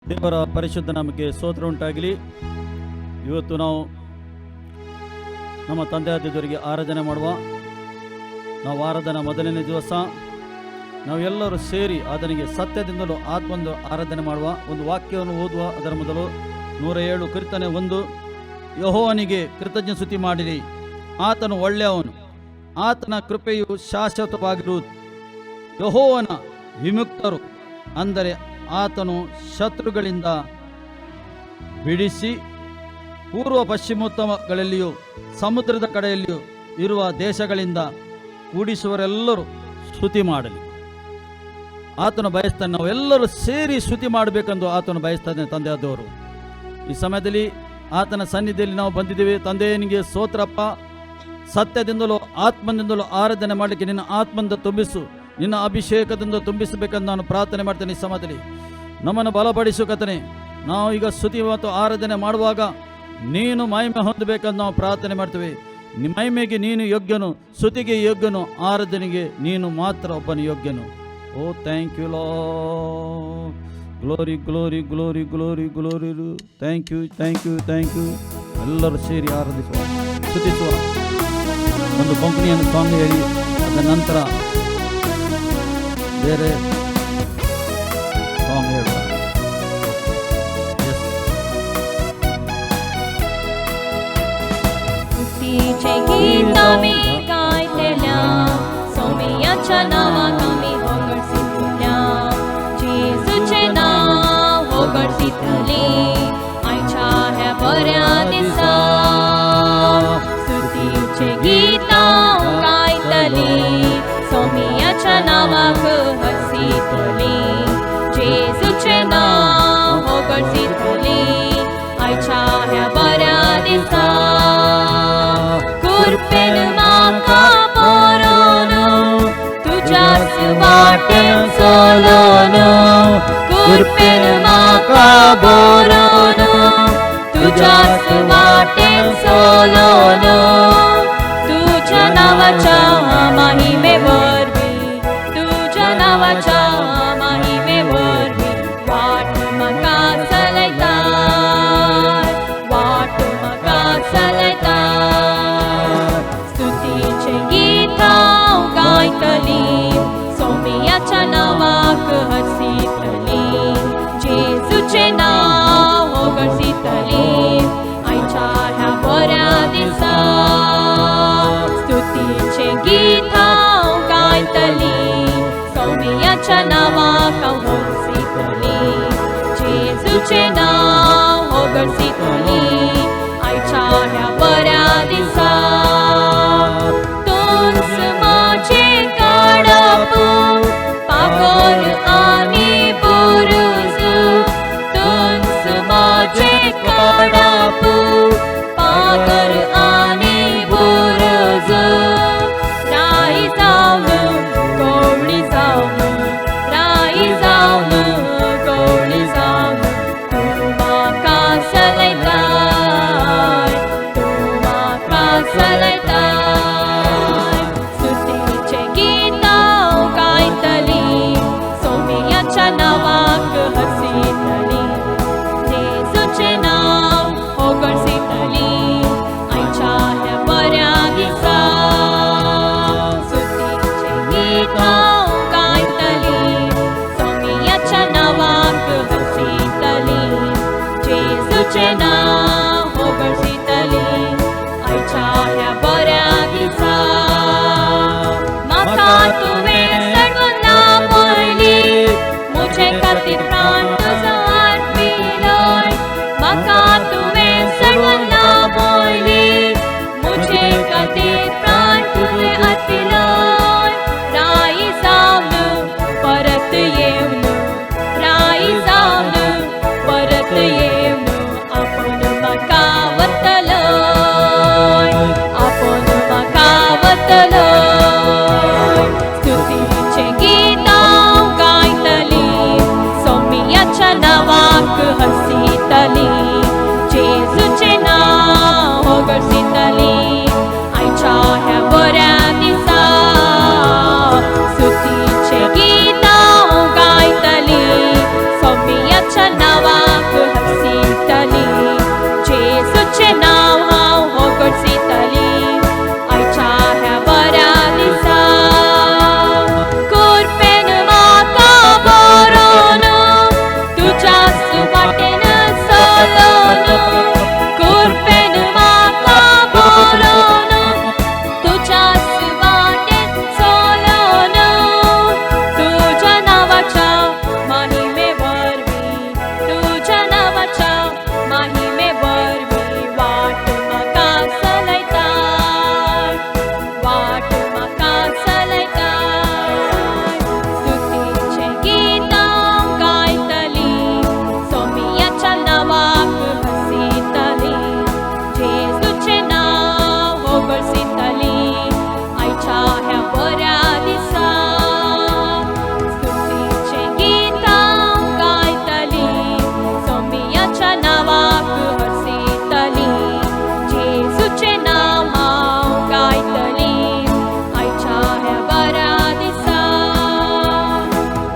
ದೇವರ ಪರಿಶುದ್ಧ ನಾಮಕ್ಕೆ ಸ್ತೋತ್ರ ಉಂಟಾಗಲಿ. ಇವತ್ತು ನಾವು ನಮ್ಮ ತಂದೆಯಾದ ದೇವರಿಗೆ ಆರಾಧನೆ ಮಾಡುವ ನಾವು ಆರಾಧನಾ ಮೊದಲನೇ ದಿವಸ ನಾವೆಲ್ಲರೂ ಸೇರಿ ಆತನಿಗೆ ಸತ್ಯದಿಂದಲೂ ಆತ್ಮಂದು ಆರಾಧನೆ ಮಾಡುವ ಒಂದು ವಾಕ್ಯವನ್ನು ಓದುವ. ಅದರ ಮೊದಲು 107 ಕೀರ್ತನೆ 1. ಯೆಹೋವನಿಗೆ ಕೃತಜ್ಞ ಸ್ತುತಿ ಮಾಡಿರಿ, ಆತನು ಒಳ್ಳೆಯವನು, ಆತನ ಕೃಪೆಯು ಶಾಶ್ವತವಾಗಿರುವುದು. ಯೆಹೋವನ ವಿಮುಕ್ತರು ಅಂದರೆ ಆತನು ಶತ್ರುಗಳಿಂದ ಬಿಡಿಸಿ ಪೂರ್ವ ಪಶ್ಚಿಮೋತ್ತಮಗಳಲ್ಲಿಯೂ ಸಮುದ್ರದ ಕಡೆಯಲ್ಲಿಯೂ ಇರುವ ದೇಶಗಳಿಂದ ಕೂಡಿಸುವರೆಲ್ಲರೂ ಸ್ತುತಿ ಮಾಡಲಿ. ಆತನು ಬಯಸ್ತಾನೆ, ನಾವೆಲ್ಲರೂ ಸೇರಿ ಸ್ತುತಿ ಮಾಡಬೇಕೆಂದು ಆತನು ಬಯಸ್ತಾನೆ. ತಂದೆಯಾದವರು ಈ ಸಮಯದಲ್ಲಿ ಆತನ ಸನ್ನಿಧಿಯಲ್ಲಿ ನಾವು ಬಂದಿದ್ದೇವೆ. ತಂದೆಯನಿಗೆ ಸ್ತೋತ್ರಪ್ಪ. ಸತ್ಯದಿಂದಲೂ ಆತ್ಮದಿಂದಲೂ ಆರಾಧನೆ ಮಾಡಲಿಕ್ಕೆ ನಿನ್ನ ಆತ್ಮದಿಂದ ತುಂಬಿಸು, ನಿನ್ನ ಅಭಿಷೇಕದಿಂದ ತುಂಬಿಸಬೇಕೆಂದು ನಾನು ಪ್ರಾರ್ಥನೆ ಮಾಡ್ತೇನೆ. ಈ ಸಮಯದಲ್ಲಿ ನಮ್ಮನ್ನು ಬಲಪಡಿಸು ಕರ್ತನೇ. ನಾವು ಈಗ ಸ್ತುತಿ ಮತ್ತು ಆರಾಧನೆ ಮಾಡುವಾಗ ನೀನು ಮಹಿಮೆ ಹೊಂದಬೇಕೆಂದು ನಾವು ಪ್ರಾರ್ಥನೆ ಮಾಡ್ತೇವೆ. ಮಹಿಮೆಗೆ ನೀನು ಯೋಗ್ಯನು, ಸ್ತುತಿಗೆ ಯೋಗ್ಯನು, ಆರಾಧನೆಗೆ ನೀನು ಮಾತ್ರ ಒಬ್ಬನು ಯೋಗ್ಯನು. Oh thank you Lord. Glory glory glory glory glory. Thank you thank you thank you. ಎಲ್ಲರೂ ಸೇರಿ ಆರಾಧಿಸುವ, ಸ್ತುತಿಸುವ. ಒಂದು ಕೊಂಕಣಿಯನ್ನು ಸಾಂಗ್ ಹೇಳಿ ಅದರ ನಂತರ ಬೇರೆ ಸಾಂಗ್ ಹೇಳುವ. स्तुतीचे गीत आम्ही गायलेल्या, सोमयाच्या नावाक आम्ही होगडसितल्या. जेजूचे नाव होगडसितले आयच्या ह्या बऱ्या दिसा. स्तुतीचे गीत गायतले, सोमयाच्या नावाक हसितले. जेजूचे नाव होगडसितले आयच्या ह्या बऱ्या दिसा. कृपेन म्हाका बरोवन तुज्याच वाटेन चलोन. कृपेन म्हाका बरोवन तुज्याच वाटेन चलोन. तुज्या नावाच्या महिमे वरवीं, तुज्या नावाच्या महिमे वरवीं वाट म्हाका चलयता, वाट म्हाका चलयता. स्तुतीचे गीत गायतली, सोमयाच्या नावाक हसितली. जेजूचे नाव होगडसितली आयच्या ह्या बऱ्या दिसा. स्तुतीचे गीत गायतली, सोमयाच्या नावाक हसितली. जेजूचे नाव होगडसितली आयच्या ह्या बऱ्या दिसा. तूच माझे काडप, पागोर आनी बुरुज. तूच माझे काडप, पागोर आनी बुरुज. राई जावन गवळी जावन, राई जावन गवळी जावन तूं म्हाका चलयताय, तूं म्हाका चलयताय. स्तुतीचे गीत गायतली, सोमयाच्या नावाक हसितली. जेजूचे नाव होगडसितली आयच्या ह्या बऱ्या दिसा. स्तुतीचे गीत गायतली, सोमयाच्या नावाक हसितली. जेजूचे नाव होगडसितली आयच्या ह्या बऱ्या दिसा. म्हाका तुवें सर्वना पळयली, म्हजे खातीर प्राण तुजो आर्पिलोय. म्हाका तुवें सर्वना पळयली, म्हजे खातीर प्राण तुवें आर्पिलोय. राई जावन परत येवन, राई जावन परत येवन आपूण म्हाका वतलोय, आपूण म्हाका वतलोय. स्तुतीचे गीत गायतली, सोमयाच्या नावाक हसितली. जेजूचे नाव होगडसितली आयच्या ह्या बऱ्या दिसा. स्तुतीचे गीत गायतली, सोमयाच्या नवाक हसीतली जेजूचे नाव हांव होगडसितली आयच्या ह्या बऱ्या दिसा कुरपेन म्हाका बरोवन तुज्याच वाटेन चलोन कुरपेन म्हाका बरोवन तुज्याच वाटेन चलोन तुज्या नांवाच्या महिमे वरवीं तुज्या नांवाच्या महिमे वरवीं वाट म्हाका चलयता स्तुतीचें गीत हांव गायतली सोमियाच्या नांवाक हसीतली जेजूचें नांव होगडसितली आयच्या ह्या बऱ्या दिसा स्तुतीचें गीत हांव गायतली सोमियाच्या नांवाक हसीतली जेजूचें नांव हांव गायतली आयच्या ह्या बऱ्या दिसा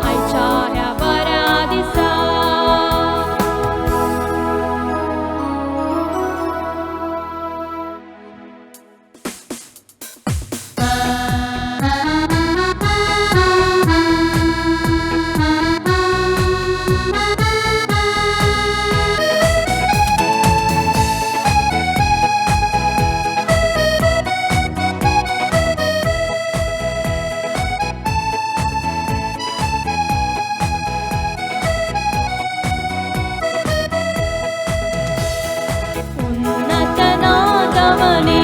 आयच्या ह्या बऱ्या दिसा ಉನ್ನತನಾದವನೇ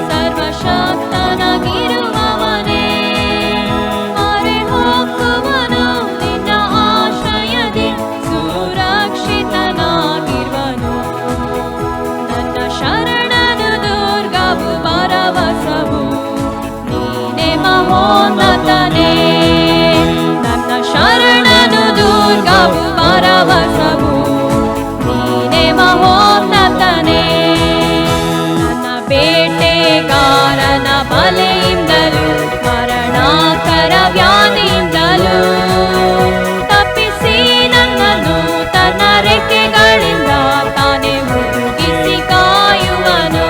ಸರ್ವಶಕ್ತನಾಗಿರುವವನೇ ಮೊರೆ ಹೋಗುವನು ನಿನ್ನ ಆಶ್ರಯದಿ ಸುರಕ್ಷಿತನಾಗಿರುವನು ನನ್ನ ಶರಣನು ದುರ್ಗವು ಭರವಸವು ನೀನೇ ಮಹೋನ್ನತನೇ ನನ್ನ ಶರಣನು ದುರ್ಗವು ಭರವಸವು ನೀನೇ ಮಹೋನ್ನತನೇ ನನ್ನ ಬೇಟೆಗಾರನ ಬಲೆಯಿಂದಲೂ ಮರಣಾಕರ ವ್ಯಾಧಿಯಿಂದಲೂ ತಪ್ಪಿಸಿ ನನ್ನನ್ನು ತನ್ನ ರೆಕ್ಕೆಗಳಿಂದ ತಾನೇ ಹುಡುಗಿಸಿ ಕಾಯುವನು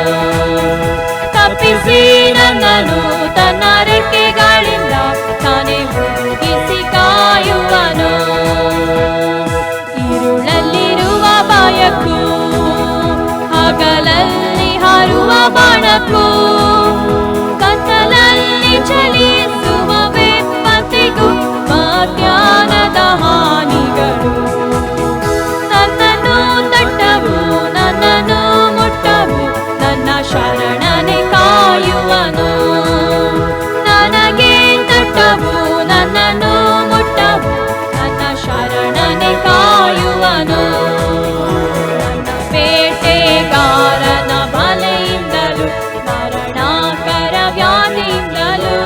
ತಪ್ಪಿಸಿ ನನ್ನನ್ನು ತನ್ನ ರೆಕ್ಕೆಗಳಿಂದ ತಾನೇ ಹುಡುಗಿಸಿ ಕಾಯುವನು ഇരുളಲ್ಲಿರುವ ಭಯಕ್ಕೂ ಹಗಲಲ್ಲಿ ಹಾರುವ ಬಾಣಕ್ಕೂ ಕತ್ತಲಲ್ಲಿ ಚಲಿಸುವ ವಿಪತ್ತಿಗೂ ಮಧ್ಯಾಹ್ನದ ಹಾನಿಗಳು ನನ್ನನ್ನು ತಟ್ಟವು ನನ್ನನ್ನು ಮುಟ್ಟವು ನನ್ನ ಶರಣನೆ ಕಾಯುವನು ನನಗೆ ತಟ್ಟವು ನನ್ನನ್ನು ಮುಟ್ಟವು ನನ್ನ ಶರಣನೆ ಕಾಯುವನು ನನ್ನ ಬೇಟೆಗಾರನ ಬಲೆಯಿಂದಲೂ ಮರಣಾಕರ ವ್ಯಾಧಿಯಿಂದಲೂ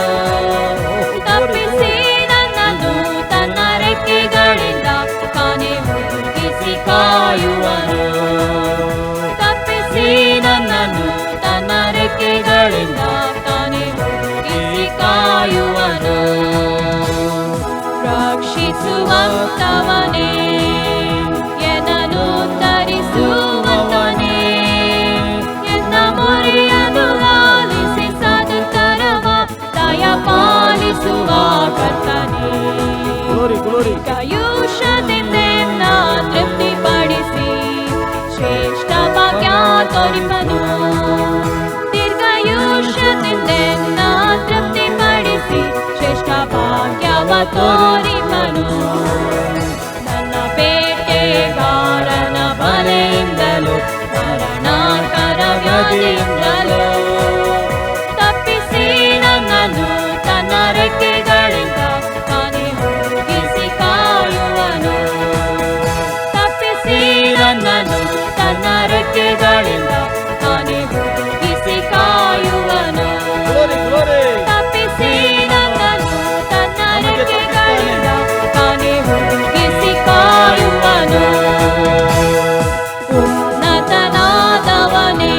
ತಪ್ಪಿಸಿ ನನ್ನನ್ನು ತನ್ನ ರೆಕ್ಕೆಗಳಿಂದ ತಾನೇ ಹುಡುಗಿಸಿ ಕಾಯುವನು ತಪ್ಪಿಸಿ ನನ್ನನ್ನು ತನ್ನ ರೆಕ್ಕೆಗಳಿಂದ ತಾನೇ ಹುಡುಗಿಸಿ ಕಾಯುವನು ರಕ್ಷಿಸುವಂತವನೇ ಎನ್ನನ್ನು ಧರಿಸುವಂತವನೇ ಎನ್ನ ಮೊರೆಯನ್ನು ಲಾಲಿಸಿ ಸದುತ್ತರವ ದಯ ಪಾಲಿಸುವ ಕರ್ತನೇ ಆಯುಷ್ಯದಿಂದ ತೃಪ್ತಿಪಡಿಸಿ ಶ್ರೇಷ್ಠ ಭಾಗ್ಯ ತೋರಿಪನು ದೀರ್ಘಾಯುಷ್ಯದಿಂದ ತೃಪ್ತಿಪಡಿಸಿ ಶ್ರೇಷ್ಠ ಭಾಗ್ಯವ ತೋರಿಪನು ನನ್ನ ಬೇಟೆಗಾರನ ಬಲೆಯಿಂದಲೂ ಮರಣಾಕರ ವ್ಯಾಧಿಯಿಂದಲೂ ತಪ್ಪಿಸಿ ನನ್ನನ್ನು ತನ್ನ ರೆಕ್ಕೆಗಳಿಂದ ತಾನೇ ಹುಡುಗಿಸಿ ಕಾಯುವನು ತಪ್ಪಿಸಿ ನನ್ನನ್ನು ತನ್ನ ರೆಕ್ಕೆಗಳಿಂದ ತಾನೇ ಹುಡುಗಿಸಿ ಕಾಯುವನು ತಪ್ಪಿಸಿ ನನ್ನನ್ನು ತನ್ನ ರೆಕ್ಕೆಗಳಿಂದ ತಾನೇ ಹುಡುಗಿಸಿ ಕಾಯುವನು ಉನ್ನತನಾದವನೇ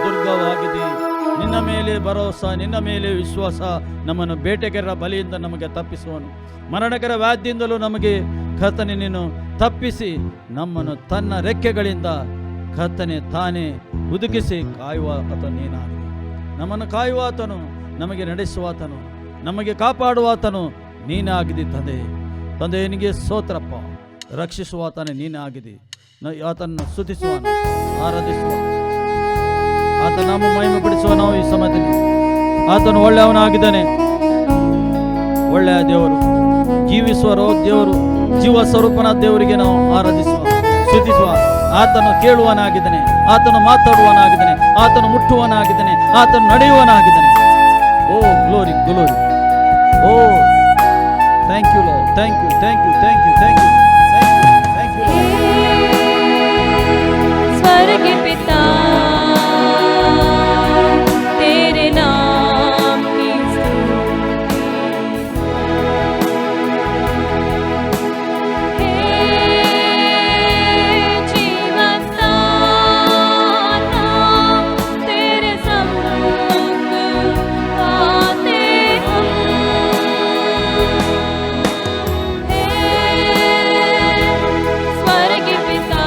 ದುರ್ಗವಾಗಿದೆ. ನಿನ್ನ ಮೇಲೆ ಭರವಸೆ, ನಿನ್ನ ಮೇಲೆ ವಿಶ್ವಾಸ ನಮ್ಮನ್ನು ಬೇಟೆಗಾರರ ಬಲಿಯಿಂದ ನಮಗೆ ತಪ್ಪಿಸುವನು. ಮರಣಕರ ವ್ಯಾಧಿಯಿಂದಲೂ ನಮಗೆ ಕರ್ತನೆ ನೀನು ತಪ್ಪಿಸಿ ನಮ್ಮನ್ನು ತನ್ನ ರೆಕ್ಕೆಗಳಿಂದ ಕರ್ತನೆ ತಾನೇ ಹುದುಗಿಸಿ ಕಾಯುವ ಆತನು ನೀನಾಗಿದೆ. ನಮ್ಮನ್ನು ಕಾಯುವ ಆತನು, ನಮಗೆ ನಡೆಸುವಾತನು, ನಮಗೆ ಕಾಪಾಡುವಾತನು ನೀನಾಗಿದೆ ತಂದೆ. ತಂದೆ ನಿನಗೆ ಸ್ತೋತ್ರಪ್ಪ. ರಕ್ಷಿಸುವಾತನೇ ನೀನೇ ಆಗಿದೆ. ಆತನನ್ನು ಸ್ತುತಿಸುವ, ಆರಾಧಿಸುವ, ಆತ ನಾಮ ಮಹಿಮೆ ಪಡಿಸುವ. ನಾವು ಈ ಸಮಯದಲ್ಲಿ ಆತನು ಒಳ್ಳೆಯವನಾಗಿದ್ದಾನೆ, ಒಳ್ಳೆಯ ದೇವರು, ಜೀವಿಸುವ ದೇವರು, ಜೀವ ಸ್ವರೂಪನ ದೇವರಿಗೆ ನಾವು ಆರಾಧಿಸುವ, ಸ್ತುತಿಸುವ. ಆತನು ಕೇಳುವನಾಗಿದ್ದಾನೆ, ಆತನು ಮಾತಾಡುವನಾಗಿದ್ದಾನೆ, ಆತನು ಮುಟ್ಟುವನಾಗಿದ್ದಾನೆ, ಆತನು ನಡೆಯುವನಾಗಿದ್ದಾನೆ. Oh glory glory. Oh thank you Lord, thank you, thank you, thank you, thank you, thank you, thank you. स्वर्ग पिता तेरे नाम की स्तुति हे जीवन दाता तेरे सम्मुख आते हम हे स्वर्ग पिता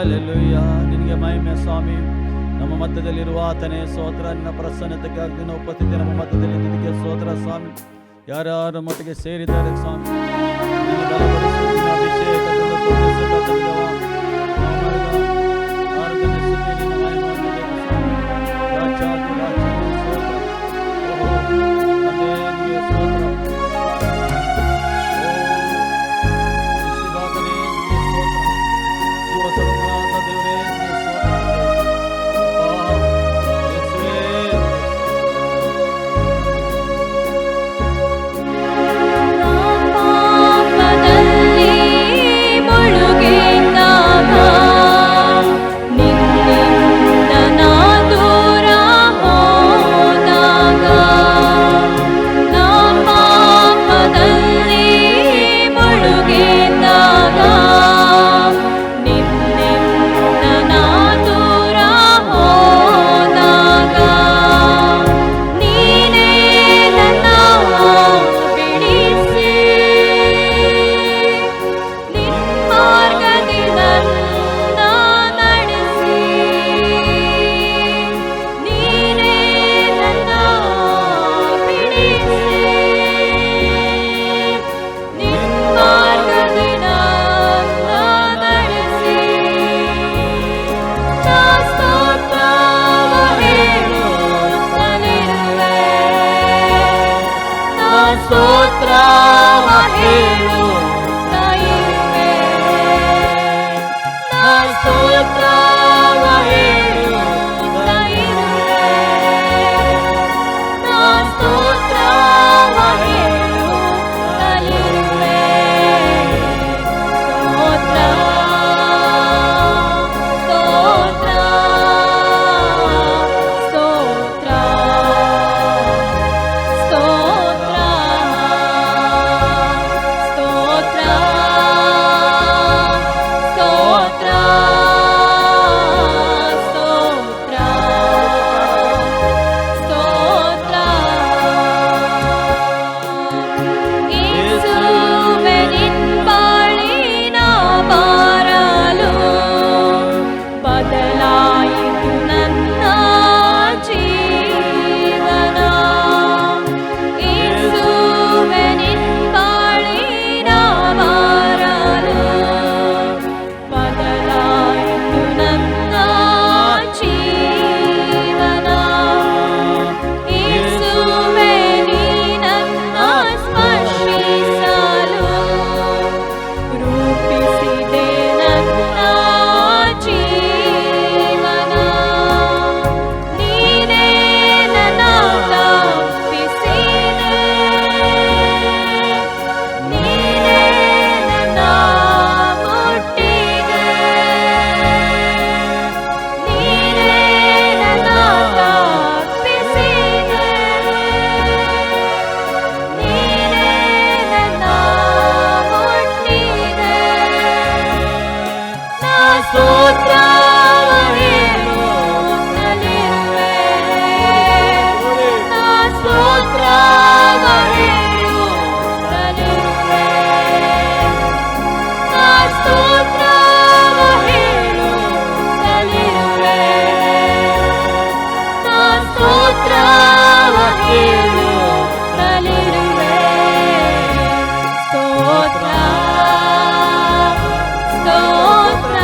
ಹಲ್ಲೆಲೂಯಾ. ನಿನಗೆ ಮಹಿಮೆ ಸ್ವಾಮಿ. ನಮ್ಮ ಮಧ್ಯದಲ್ಲಿರುವ ಆತನೇ ಸ್ತೋತ್ರ. ನಿನ್ನ ಪ್ರಸನ್ನತೆಗಾಗಿ ನಿನ್ನ ಉಪಸ್ಥಿತಿ ನಮ್ಮ ಮಧ್ಯದಲ್ಲಿ ನಿನಗೆ ಸ್ತೋತ್ರ ಸ್ವಾಮಿ. ಯಾರ್ಯಾರ ಮಟ್ಟಿಗೆ ಸೇರಿದ್ದಾರೆ ಸ್ವಾಮಿ, ನಿನ್ನ ಬಲಪಡಿಸು, ನಿನ್ನ ಅಭಿಷೇಕದಿಂದ ತುಂಬಿಸು ಕರ್ತವ್ಯವ. ಆರಾಧನೆ ಸ್ತುತಿ ನಿನ್ನ ಮಹಿಮೆಯನ್ನು ದೇವ ಸ್ವಾಮಿ. ರಾಜಾಧಿರಾಜನೇ ಸ್ತೋತ್ರ. ಓ ತಂದೆ ನಿನಗೆ ಸ್ತೋತ್ರ. ಸೃಷ್ಟಿದಾತನೇ ನಿನಗೆ ಸ್ತೋತ್ರ. ಜೀವ ಸ್ವರೂಪನಾದ ದೇವರೇ ನಿನಗೆ ಸ್ತೋತ್ರ. ಪಾಪದಲ್ಲಿ ಮುಳುಗಿದ್ದಾಗ ನಿನ್ನಿಂದ ನಾ ದೂರ ಹೋದಾಗ, ನಾ ಪಾಪದಲ್ಲಿ ಮುಳುಗಿದ್ದಾಗ ನಿನ್ನಿಂದ ನಾ ದೂರ ಹೋದಾಗ, ನೀನೇ ನನ್ನ ಬಿಡಿಸಿ ನಿನ್ನ ಮಾರ್ಗದಿ ನನ್ನ ನಡೆಸಿ, ನೀನೇ ನನ್ನ ಬಿಡಿಸಿ ನಿನ್ನ ಮಾರ್ಗದಿ ನನ್ನ ನಡೆಸಿ. ನಾ ಸ್ತೋತ್ರವ ಹೇಳುತ್ತಲಿರುವೆ, ನಾ ಸ್ತೋತ್ರವ ಹೇಳುತ್ತಾ ಇರುವೆ, ನಾ ಸ್ತೋತ್ರವ ಹೇಳುತ್ತಾ ಇರುವೆ, ನಾ ಸ್ತೋತ್ರವ ಹೇಳುತ್ತಲಿರುವೆ. ಸ್ತೋತ್ರ, ಸ್ತೋತ್ರ, ಸ್ತೋತ್ರ, ಸ್ತೋತ್ರ, ಸ್ತೋತ್ರ, ಸ್ತೋತ್ರ, ಸ್ತೋತ್ರ, ಸ್ತೋತ್ರ. ಯೇಸುವೇ ನಿನ್ನ ಬಾರಲು ಬದಲಾಯಿತು ನನ್ನ ಜೀವನ. ಯೇಸುವೇ ನಿನ್ನ ಬಾರಲು ಬದಲಾಯಿತು ನನ್ನ ಜೀವನ. ಯೇಸುವೇ ನೀ ನನ್ನ ಸ್ಪರ್ಶಿಸಲು ರೂಪಿಸಿದೆ ನನ್ನ ಜೀವನ. ನೀನೇ ನನ್ನ ತಪ್ಪಿಸಿದೆ, ನೀನೇ ನನ್ನ ಮುಟ್ಟಿದೆ, ನೀನೇ ನನ್ನ ತಪ್ಪಿಸಿದೆ, ನೀನೇ ನನ್ನ ಮುಟ್ಟಿದೆ. ನಾ ಸ್ತೋತ್ರವ ಹೇಳುತ್ತಲಿರುವೆ, ನಾ ಸ್ತೋತ್ರವ ಹೇಳುತ್ತಲಿರುವೆ, ನಾ ಸ್ತೋತ್ರವ ಹೇಳುತ್ತಲಿರುವೆ, ನಾ ಸ್ತೋತ್ರವ ಹೇಳುತ್ತಲಿರುವೆ. ಸ್ತೋತ್ರ, ಸ್ತೋತ್ರ,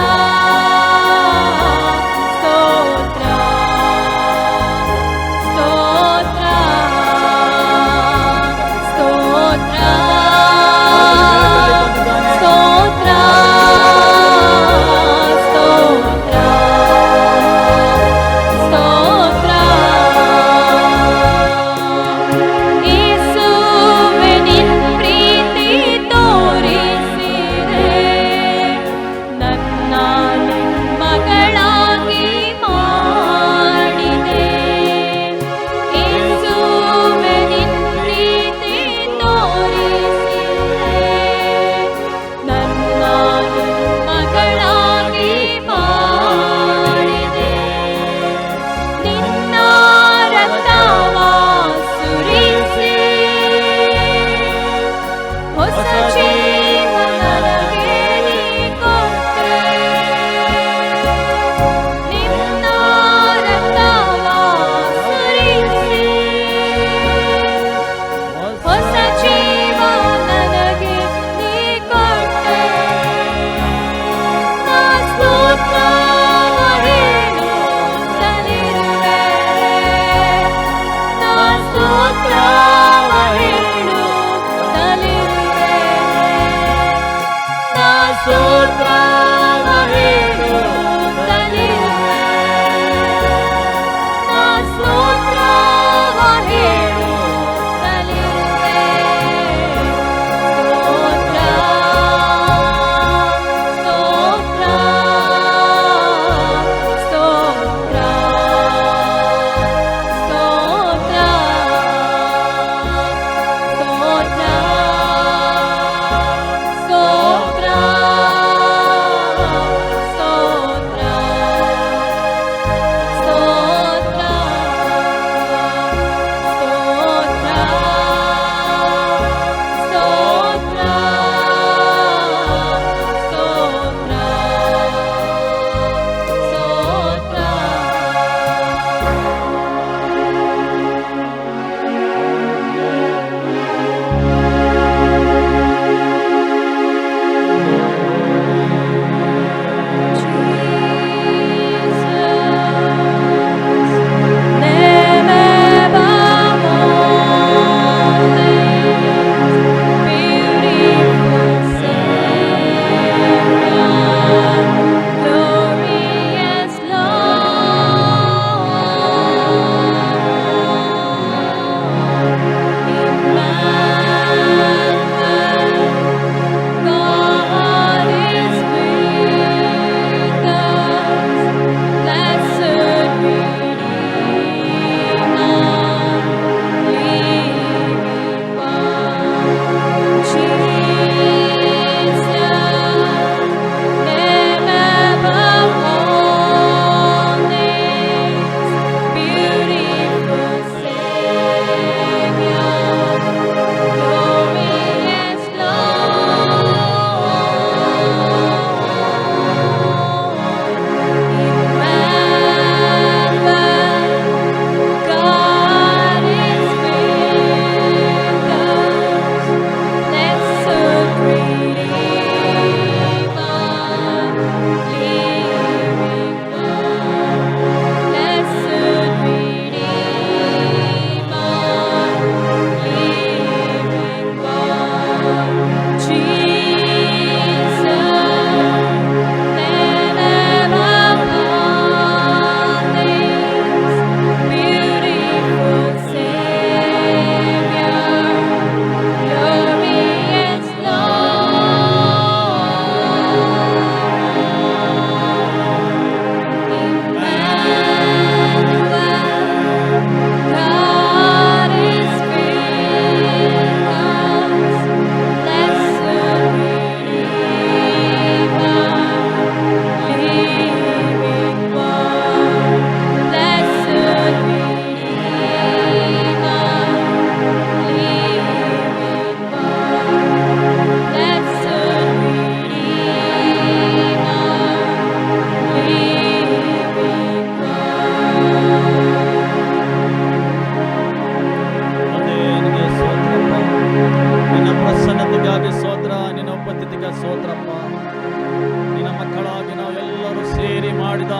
ಮಾಡಿದ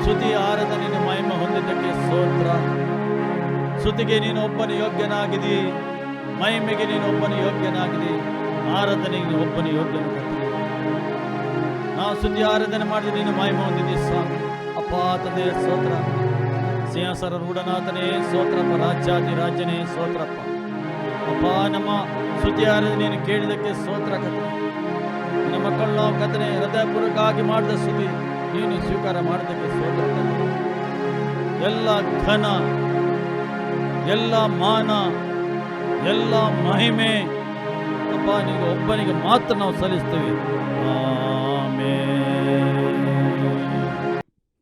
ಸ್ತುತಿ ಆರಾಧನೆಯನ್ನು ಮಹಿಮೆ ಹೊಂದಿದ್ದಕ್ಕೆ ಸ್ತೋತ್ರ. ಸ್ತುತಿಗೆ ನೀನು ಒಬ್ಬನು ಯೋಗ್ಯನಾಗಿದಿ, ಮಹಿಮೆಗೆ ನೀನು ಒಬ್ಬನು ಯೋಗ್ಯನಾಗಿದಿ, ಆರಾಧನೆಗೆ ನೀನು ಒಬ್ಬನು ಯೋಗ್ಯನು. ನಾವು ಸ್ತುತಿ ಆರಾಧನೆ ಮಾಡಿದ ನೀನು ಮಹಿಮೆ ಹೊಂದಿದ್ದಿ ಸ್ವಾಮಿ. ಅಪ್ಪ ತಂದೆ ಸ್ತೋತ್ರ. ಸಿಂಹಾಸನ ರೂಢನಾಥನೇ ಸ್ತೋತ್ರಪ್ಪ. ರಾಜ್ಯಾಧಿ ರಾಜ್ಯನೇ ಸ್ತೋತ್ರಪ್ಪ. ಅಪ್ಪ ನಮ್ಮ ಸ್ತುತಿ ಆರಾಧನೆಯನ್ನು ಕೇಳಿದಕ್ಕೆ ಸ್ತೋತ್ರ ಕಥೆ. ನಿನ್ನ ಮಕ್ಕಳು ನಾವು ಕಥನೆ ಹೃದಯಪೂರ್ವಕವಾಗಿ ಮಾಡಿದ ಸ್ತುತಿ ನೀನು ಸ್ವೀಕಾರ ಮಾಡಿದಕ್ಕೆ ಸ್ತೋತ್ರ ಕಥೆ. ಎಲ್ಲ ಘನ, ಎಲ್ಲ ಮಾನ, ಎಲ್ಲ ಮಹಿಮೆ ಅಪ್ಪ ನಿನಗೆ ಒಬ್ಬನಿಗೆ ಮಾತ್ರ ನಾವು ಸಲ್ಲಿಸ್ತೇವೆ.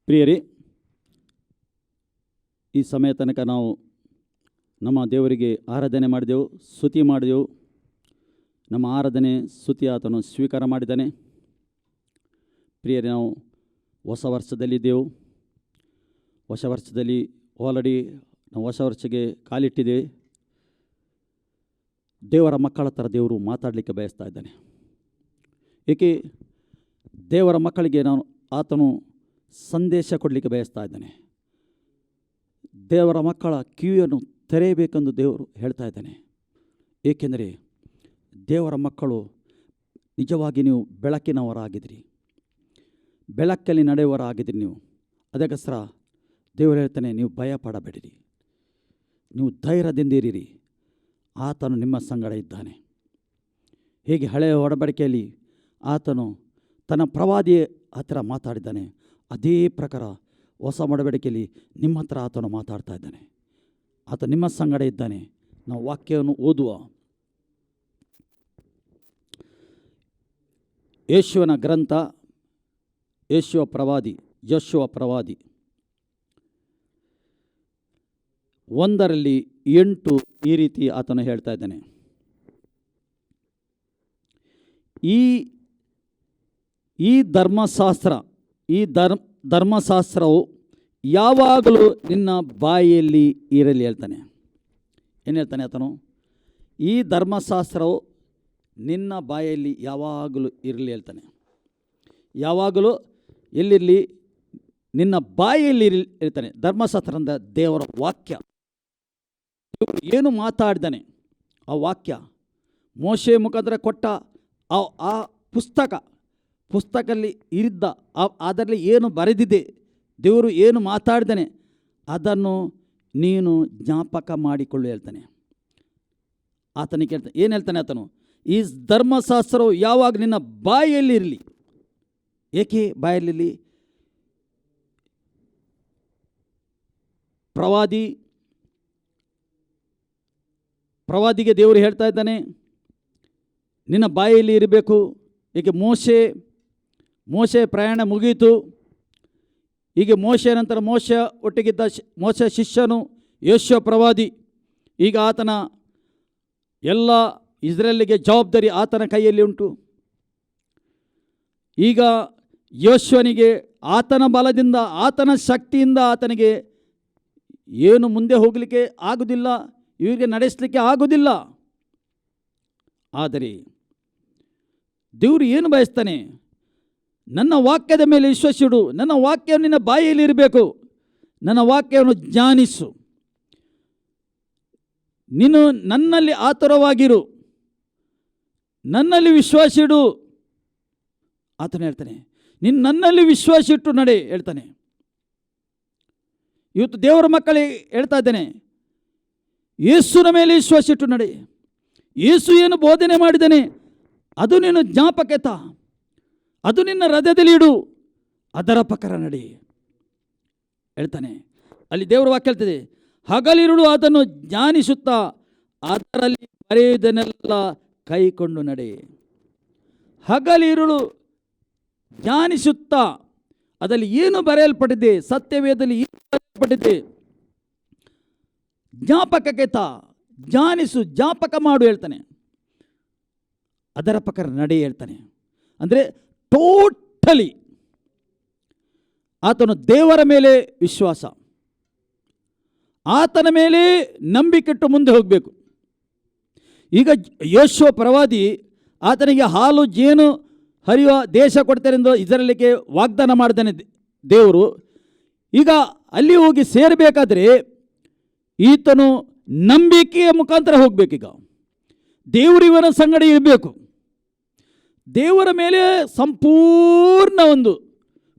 ಪ್ರಿಯರೇ, ಈ ಸಮಯ ತನಕ ನಾವು ನಮ್ಮ ದೇವರಿಗೆ ಆರಾಧನೆ ಮಾಡಿದೆವು, ಸ್ತುತಿ ಮಾಡಿದೆವು. ನಮ್ಮ ಆರಾಧನೆ ಸ್ತುತಿ ಆತನು ಸ್ವೀಕಾರ ಮಾಡಿದ್ದಾನೆ. ಪ್ರಿಯರೇ, ನಾವು ಹೊಸ ವರ್ಷದಲ್ಲಿದ್ದೆವು. ಹೊಸ ವರ್ಷದಲ್ಲಿ ಆಲ್ರೆಡಿ ನಾವು ಹೊಸ ವರ್ಷಕ್ಕೆ ಕಾಲಿಟ್ಟಿದ್ದೇವೆ. ದೇವರ ಮಕ್ಕಳ ಥರ ದೇವರು ಮಾತಾಡಲಿಕ್ಕೆ ಬಯಸ್ತಾ ಇದ್ದಾನೆ. ಏಕೆ ದೇವರ ಮಕ್ಕಳಿಗೆ ಆತನು ಸಂದೇಶ ಕೊಡಲಿಕ್ಕೆ ಬಯಸ್ತಾ ಇದ್ದಾನೆ. ದೇವರ ಮಕ್ಕಳ ಕಿವಿಯನ್ನು ತೆರೆಯಬೇಕೆಂದು ದೇವರು ಹೇಳ್ತಾ ಇದ್ದಾನೆ. ಏಕೆಂದರೆ ದೇವರ ಮಕ್ಕಳು ನಿಜವಾಗಿ ನೀವು ಬೆಳಕಿನವರಾಗಿದ್ದೀರಿ, ಬೆಳಕಲ್ಲಿ ನಡೆಯುವವರಾಗಿದ್ದೀರಿ ನೀವು. ಅದಕ್ಕೋಸ್ಕರ ದೇವರು ಹೇಳ್ತಾನೆ, ನೀವು ಭಯ ಪಡಬೇಡಿರಿ, ನೀವು ಧೈರ್ಯದಿಂದಿರಿರಿ, ಆತನು ನಿಮ್ಮ ಸಂಗಡ ಇದ್ದಾನೆ. ಹೇಗೆ ಹಳೆಯ ಒಡಂಬಡಿಕೆಯಲ್ಲಿ ಆತನು ತನ್ನ ಪ್ರವಾದಿ ಹತ್ತಿರ ಮಾತಾಡಿದ್ದಾನೆ, ಅದೇ ಪ್ರಕಾರ ಹೊಸ ಒಡಂಬಡಿಕೆಯಲ್ಲಿ ನಿಮ್ಮ ಹತ್ರ ಆತನು ಮಾತಾಡ್ತಾ ಇದ್ದಾನೆ. ಆತ ನಿಮ್ಮ ಸಂಗಡ ಇದ್ದಾನೆ. ನಾವು ವಾಕ್ಯವನ್ನು ಓದುವ. ಯೇಸುವನ ಗ್ರಂಥ, ಯೇಸುವ ಪ್ರವಾದಿ 1:8 ಈ ರೀತಿ ಆತನು ಹೇಳ್ತಾ ಇದ್ದಾನೆ. ಈ ಧರ್ಮಶಾಸ್ತ್ರವು ಯಾವಾಗಲೂ ನಿನ್ನ ಬಾಯಿಯಲ್ಲಿ ಇರಲಿ ಹೇಳ್ತಾನೆ. ಏನು ಹೇಳ್ತಾನೆ ಆತನು? ಈ ಧರ್ಮಶಾಸ್ತ್ರವು ನಿನ್ನ ಬಾಯಲ್ಲಿ ಯಾವಾಗಲೂ ಇರಲಿ ಹೇಳ್ತಾನೆ. ಯಾವಾಗಲೂ ಎಲ್ಲಿರಲಿ? ನಿನ್ನ ಬಾಯಲ್ಲಿ ಇರ್ತಾನೆ. ಧರ್ಮಶಾಸ್ತ್ರ ಅಂದರೆ ದೇವರ ವಾಕ್ಯ. ಏನು ಮಾತಾಡಿದ್ದಾನೆ ಆ ವಾಕ್ಯ, ಮೋಶೆ ಮುಖಾಂತರ ಕೊಟ್ಟ ಆ ಪುಸ್ತಕದಲ್ಲಿ ಇರಿದ್ದ ಅದರಲ್ಲಿ ಏನು ಬರೆದಿದೆ, ದೇವರು ಏನು ಮಾತಾಡಿದ್ದಾನೆ ಅದನ್ನು ನೀನು ಜ್ಞಾಪಕ ಮಾಡಿಕೊಳ್ಳು ಹೇಳ್ತಾನೆ. ಆತನಿಗೆ ಹೇಳ್ತಾನೆ, ಏನು ಹೇಳ್ತಾನೆ ಆತನು? ಈ ಧರ್ಮಶಾಸ್ತ್ರವು ಯಾವಾಗ ನಿನ್ನ ಬಾಯಲ್ಲಿ ಇರಲಿ. ಏಕೆ ಬಾಯಲ್ಲಿರಲಿ? ಪ್ರವಾದಿಗೆ ದೇವರು ಹೇಳ್ತಾ ಇದ್ದಾನೆ, ನಿನ್ನ ಬಾಯಲ್ಲಿ ಇರಬೇಕು. ಏಕೆ? ಮೋಶೆ ಪ್ರಯಾಣ ಮುಗಿಯಿತು. ಈಗ ಮೋಶೆ ನಂತರ ಒಟ್ಟಿಗಿದ್ದ ಮೋಶೆ ಶಿಷ್ಯನು ಯೆಹೋಶುವ ಪ್ರವಾದಿ. ಈಗ ಆತನ ಎಲ್ಲ ಇಸ್ರೇಲಿಗೆ ಜವಾಬ್ದಾರಿ ಆತನ ಕೈಯಲ್ಲಿ ಉಂಟು. ಈಗ ಯೆಹೋಶುವನಿಗೆ ಆತನ ಬಲದಿಂದ, ಆತನ ಶಕ್ತಿಯಿಂದ ಆತನಿಗೆ ಏನು ಮುಂದೆ ಹೋಗಲಿಕ್ಕೆ ಆಗುವುದಿಲ್ಲ, ಇವರಿಗೆ ನಡೆಸಲಿಕ್ಕೆ ಆಗುವುದಿಲ್ಲ. ಆದರೆ ದೇವರು ಏನು ಬಯಸ್ತಾನೆ? ನನ್ನ ವಾಕ್ಯದ ಮೇಲೆ ವಿಶ್ವಾಸಿಡು, ನನ್ನ ವಾಕ್ಯ ನಿನ್ನ ಬಾಯಿಯಲ್ಲಿ ಇರಬೇಕು, ನನ್ನ ವಾಕ್ಯವನ್ನು ಧ್ಯಾನಿಸು, ನೀನು ನನ್ನಲ್ಲಿ ಆತುರವಾಗಿರು, ನನ್ನಲ್ಲಿ ವಿಶ್ವಾಸಿಡು. ಆತನು ಹೇಳ್ತಾನೆ, ನೀನು ನನ್ನಲ್ಲಿ ವಿಶ್ವಾಸಿಟ್ಟು ನಡೆ ಹೇಳ್ತಾನೆ. ಇವತ್ತು ದೇವರ ಮಕ್ಕಳಿಗೆ ಹೇಳ್ತಾ ಇದ್ದೇನೆ, ಯೇಸುವಿನ ಮೇಲೆ ವಿಶ್ವಾಸಿಟ್ಟು ನಡೆ. ಯೇಸು ಏನು ಬೋಧನೆ ಮಾಡಿದ್ದಾನೆ ಅದು ನೀನು ಜ್ಞಾಪಕತ, ಅದು ನಿನ್ನ ಹೃದಯದಲ್ಲಿ ಇಡು, ಅದರ ಪ್ರಕಾರ ನಡಿ ಹೇಳ್ತಾನೆ. ಅಲ್ಲಿ ದೇವರ ವಾಕ್ಯ ಹೇಳ್ತದೆ, ಹಗಲಿರುಳು ಅದನ್ನು ಧ್ಯಾನಿಸುತ್ತಾ ಅದರಲ್ಲಿ ಬರೆಯುವುದನ್ನೆಲ್ಲ ಕೈಕೊಂಡು ನಡೆ. ಹಗಲಿರುಳು ಧ್ಯಾನಿಸುತ್ತಾ ಅದರಲ್ಲಿ ಏನು ಬರೆಯಲ್ಪಟ್ಟಿದೆ, ಸತ್ಯವೇದದಲ್ಲಿ ಏನು ಬರೆಯಲ್ಪಟ್ಟಿದೆ, ಜ್ಞಾಪಕಕ್ಕೆ ಧ್ಯಾನಿಸು, ಜ್ಞಾಪಕ ಮಾಡು ಹೇಳ್ತಾನೆ. ಅದರ ಪ್ರಕಾರ ನಡೆ ಹೇಳ್ತಾನೆ. ಅಂದರೆ ಟೋಟಲಿ ಆತನು ದೇವರ ಮೇಲೆ ವಿಶ್ವಾಸ, ಆತನ ಮೇಲೆ ನಂಬಿಕೆಟ್ಟು ಮುಂದೆ ಹೋಗಬೇಕು. ಈಗ ಯೆಹೋಶುವ ಪ್ರವಾದಿ ಆತನಿಗೆ ಹಾಲು ಜೇನು ಹರಿಯುವ ದೇಶ ಕೊಡ್ತೇನೆ ಎಂದು ಇಸ್ರಾಯೇಲಿಗೆ ವಾಗ್ದಾನ ಮಾಡಿದ್ದಾನೆ ದೇವರು. ಈಗ ಅಲ್ಲಿ ಹೋಗಿ ಸೇರಬೇಕಾದ್ರೆ ಈತನು ನಂಬಿಕೆಯ ಮುಖಾಂತರ ಹೋಗಬೇಕೀಗ. ದೇವರು ಇವನ ಸಂಗಡ ಇರಬೇಕು. ದೇವರ ಮೇಲೆ ಸಂಪೂರ್ಣ ಒಂದು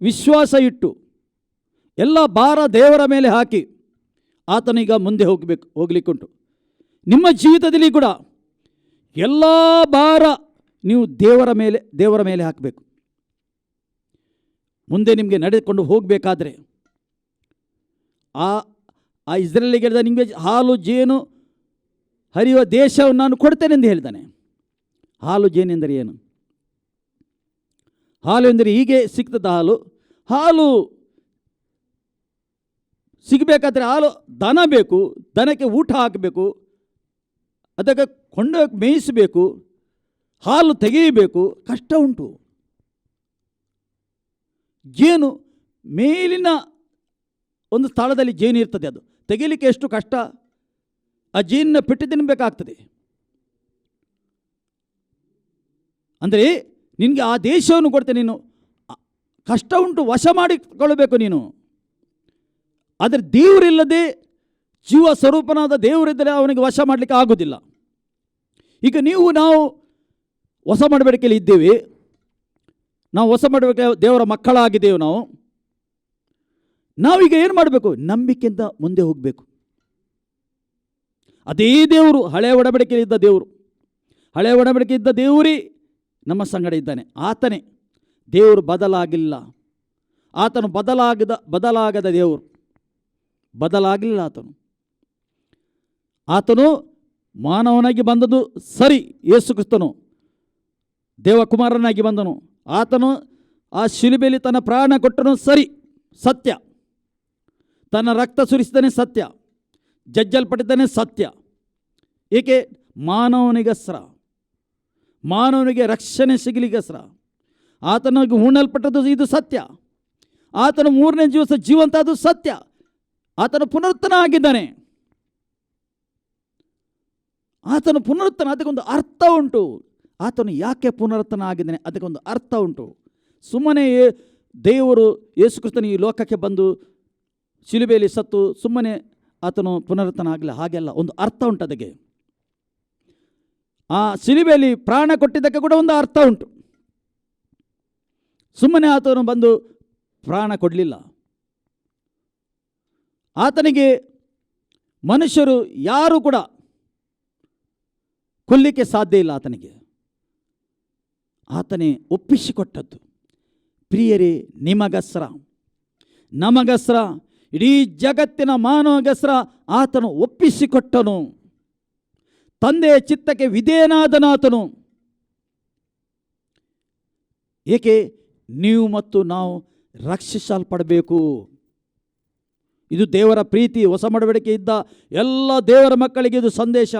ವಿಶ್ವಾಸ ಇಟ್ಟು ಎಲ್ಲ ಭಾರ ದೇವರ ಮೇಲೆ ಹಾಕಿ ಆತನೀಗ ಮುಂದೆ ಹೋಗ್ಲಿಕ್ಕುಂಟು. ನಿಮ್ಮ ಜೀವಿತದಲ್ಲಿ ಕೂಡ ಎಲ್ಲ ಭಾರ ನೀವು ದೇವರ ಮೇಲೆ ಹಾಕಬೇಕು. ಮುಂದೆ ನಿಮಗೆ ನಡೆದುಕೊಂಡು ಹೋಗಬೇಕಾದ್ರೆ ಆ ಇಸ್ರಾಯೇಲಿಗೆ ಹೇಳಿದ ನಿಮಗೆ ಹಾಲು ಜೇನು ಹರಿಯುವ ದೇಶವನ್ನು ನಾನು ಕೊಡ್ತೇನೆ ಎಂದು ಹೇಳಿದ್ದಾನೆ. ಹಾಲು ಜೇನೆಂದರೆ ಏನು? ಹಾಲು ಎಂದರೆ ಹೀಗೆ ಸಿಗ್ತದ ಹಾಲು ಸಿಗಬೇಕಾದ್ರೆ ದನ ಬೇಕು, ದನಕ್ಕೆ ಊಟ ಹಾಕಬೇಕು, ಅದಕ್ಕೆ ಕೊಂಡೋಗಿ ಮೇಯಿಸಬೇಕು, ಹಾಲು ತೆಗೆಯಬೇಕು, ಕಷ್ಟ ಉಂಟು. ಜೇನು ಮೇಲಿನ ಒಂದು ಸ್ಥಳದಲ್ಲಿ ಜೇನು ಇರ್ತದೆ, ಅದು ತೆಗೀಲಿಕ್ಕೆ ಎಷ್ಟು ಕಷ್ಟ. ಆ ಜೇನಿನ ಪೆಟ್ಟು ತಿನ್ನಬೇಕಾಗ್ತದೆ. ಅಂದರೆ ನಿನಗೆ ಆ ದೇಶವನ್ನು ಕೊಡ್ತೇನೆ, ನೀನು ಕಷ್ಟ ಉಂಟು, ವಶ ಮಾಡಿಕೊಳ್ಳಬೇಕು ನೀನು. ಆದರೆ ದೇವರಿಲ್ಲದೆ, ಜೀವ ಸ್ವರೂಪನಾದ ದೇವರಿದ್ದರೆ ಅವನಿಗೆ ವಶ ಮಾಡಲಿಕ್ಕೆ ಆಗೋದಿಲ್ಲ. ಈಗ ನಾವು ಹೊಸ ಮಾಡಬೇಡಿಕೆಯಲ್ಲಿ ಇದ್ದೇವೆ. ನಾವು ಹೊಸ ಮಾಡಬೇಕೆ ದೇವರ ಮಕ್ಕಳಾಗಿದ್ದೇವೆ. ನಾವೀಗ ಏನು ಮಾಡಬೇಕು? ನಂಬಿಕೆಯಿಂದ ಮುಂದೆ ಹೋಗಬೇಕು. ಅದೇ ದೇವರು ಹಳೆಯ ಒಡಂಬಡಿಕೆಯಲ್ಲಿ ಇದ್ದ ದೇವರು, ಹಳೆಯ ಒಡಂಬಡಿಕೆ ಇದ್ದ ದೇವರೇ ನಮ್ಮ ಸಂಗಡ ಇದ್ದಾನೆ. ಆತನೇ ದೇವರು, ಬದಲಾಗಿಲ್ಲ. ಆತನು ಬದಲಾಗದ ದೇವರು, ಬದಲಾಗಲಿಲ್ಲ. ಆತನು ಮಾನವನಾಗಿ ಬಂದದ್ದು ಸರಿ. ಯೇಸು ಕ್ರಿಸ್ತನು ದೇವಕುಮಾರನಾಗಿ ಬಂದನು. ಆತನು ಆ ಶಿಲುಬೆಯಲ್ಲಿ ತನ್ನ ಪ್ರಾಣ ಕೊಟ್ಟನು ಸರಿ, ಸತ್ಯ. ತನ್ನ ರಕ್ತ ಸುರಿಸಿದನೇ ಸತ್ಯ, ಜಜ್ಜಲ್ಪಟ್ಟಿದ್ದಾನೆ ಸತ್ಯ. ಏಕೆ? ಮಾನವನಿಗೋಸ್ಕರ, ಮಾನವನಿಗೆ ರಕ್ಷಣೆ ಸಿಗಲಿಗೋಸ್ಕರ ಆತನಿಗೆ ಹೂಣಲ್ಪಟ್ಟದ್ದು ಇದು ಸತ್ಯ. ಆತನು 3ನೇ ದಿವಸ ಜೀವಂತ, ಅದು ಸತ್ಯ. ಆತನು ಪುನರುತ್ಥಾನ ಆಗಿದ್ದಾನೆ. ಆತನು ಪುನರುತ್ಥಾನ, ಅದಕ್ಕೊಂದು ಅರ್ಥ ಉಂಟು. ಆತನು ಯಾಕೆ ಪುನರುತ್ಥಾನ ಆಗಿದ್ದಾನೆ, ಅದಕ್ಕೊಂದು ಅರ್ಥ ಉಂಟು. ಸುಮ್ಮನೆ ದೇವರು ಯೇಸು ಕ್ರಿಸ್ತನು ಈ ಲೋಕಕ್ಕೆ ಬಂದು ಶಿಲುಬೆಯಲ್ಲಿ ಸತ್ತು ಸುಮ್ಮನೆ ಆತನು ಪುನರುತ್ಥಾನ ಆಗಲಿಲ್ಲ, ಹಾಗೆಲ್ಲ ಒಂದು ಅರ್ಥ ಉಂಟು ಅದಕ್ಕೆ. ಆ ಶಿಲುಬೆಯಲ್ಲಿ ಪ್ರಾಣ ಕೊಟ್ಟಿದ್ದಕ್ಕೆ ಕೂಡ ಒಂದು ಅರ್ಥ ಉಂಟು. ಸುಮ್ಮನೆ ಆತನು ಬಂದು ಪ್ರಾಣ ಕೊಡಲಿಲ್ಲ. ಆತನಿಗೆ ಮನುಷ್ಯರು ಯಾರು ಕೂಡ ಕೊಲ್ಲಿಕ್ಕೆ ಸಾಧ್ಯ ಇಲ್ಲ. ಆತನೇ ಒಪ್ಪಿಸಿಕೊಟ್ಟದ್ದು. ಪ್ರಿಯರೇ, ನಿಮಗೋಸ್ಕರ, ನಮಗೋಸ್ಕರ, ಇಡೀ ಜಗತ್ತಿನ ಮಾನವಗೋಸ್ಕರ ಆತನು ಒಪ್ಪಿಸಿಕೊಟ್ಟನು. ತಂದೆಯ ಚಿತ್ತಕ್ಕೆ ವಿಧೇಯನಾದನಾತನು. ಏಕೆ? ನೀವು ಮತ್ತು ನಾವು ರಕ್ಷಿಸಲ್ಪಡಬೇಕು. ಇದು ದೇವರ ಪ್ರೀತಿ. ಹೊಸ ಒಡಂಬಡಿಕೆ ಇದ್ದ ಎಲ್ಲ ದೇವರ ಮಕ್ಕಳಿಗೆ ಇದು ಸಂದೇಶ.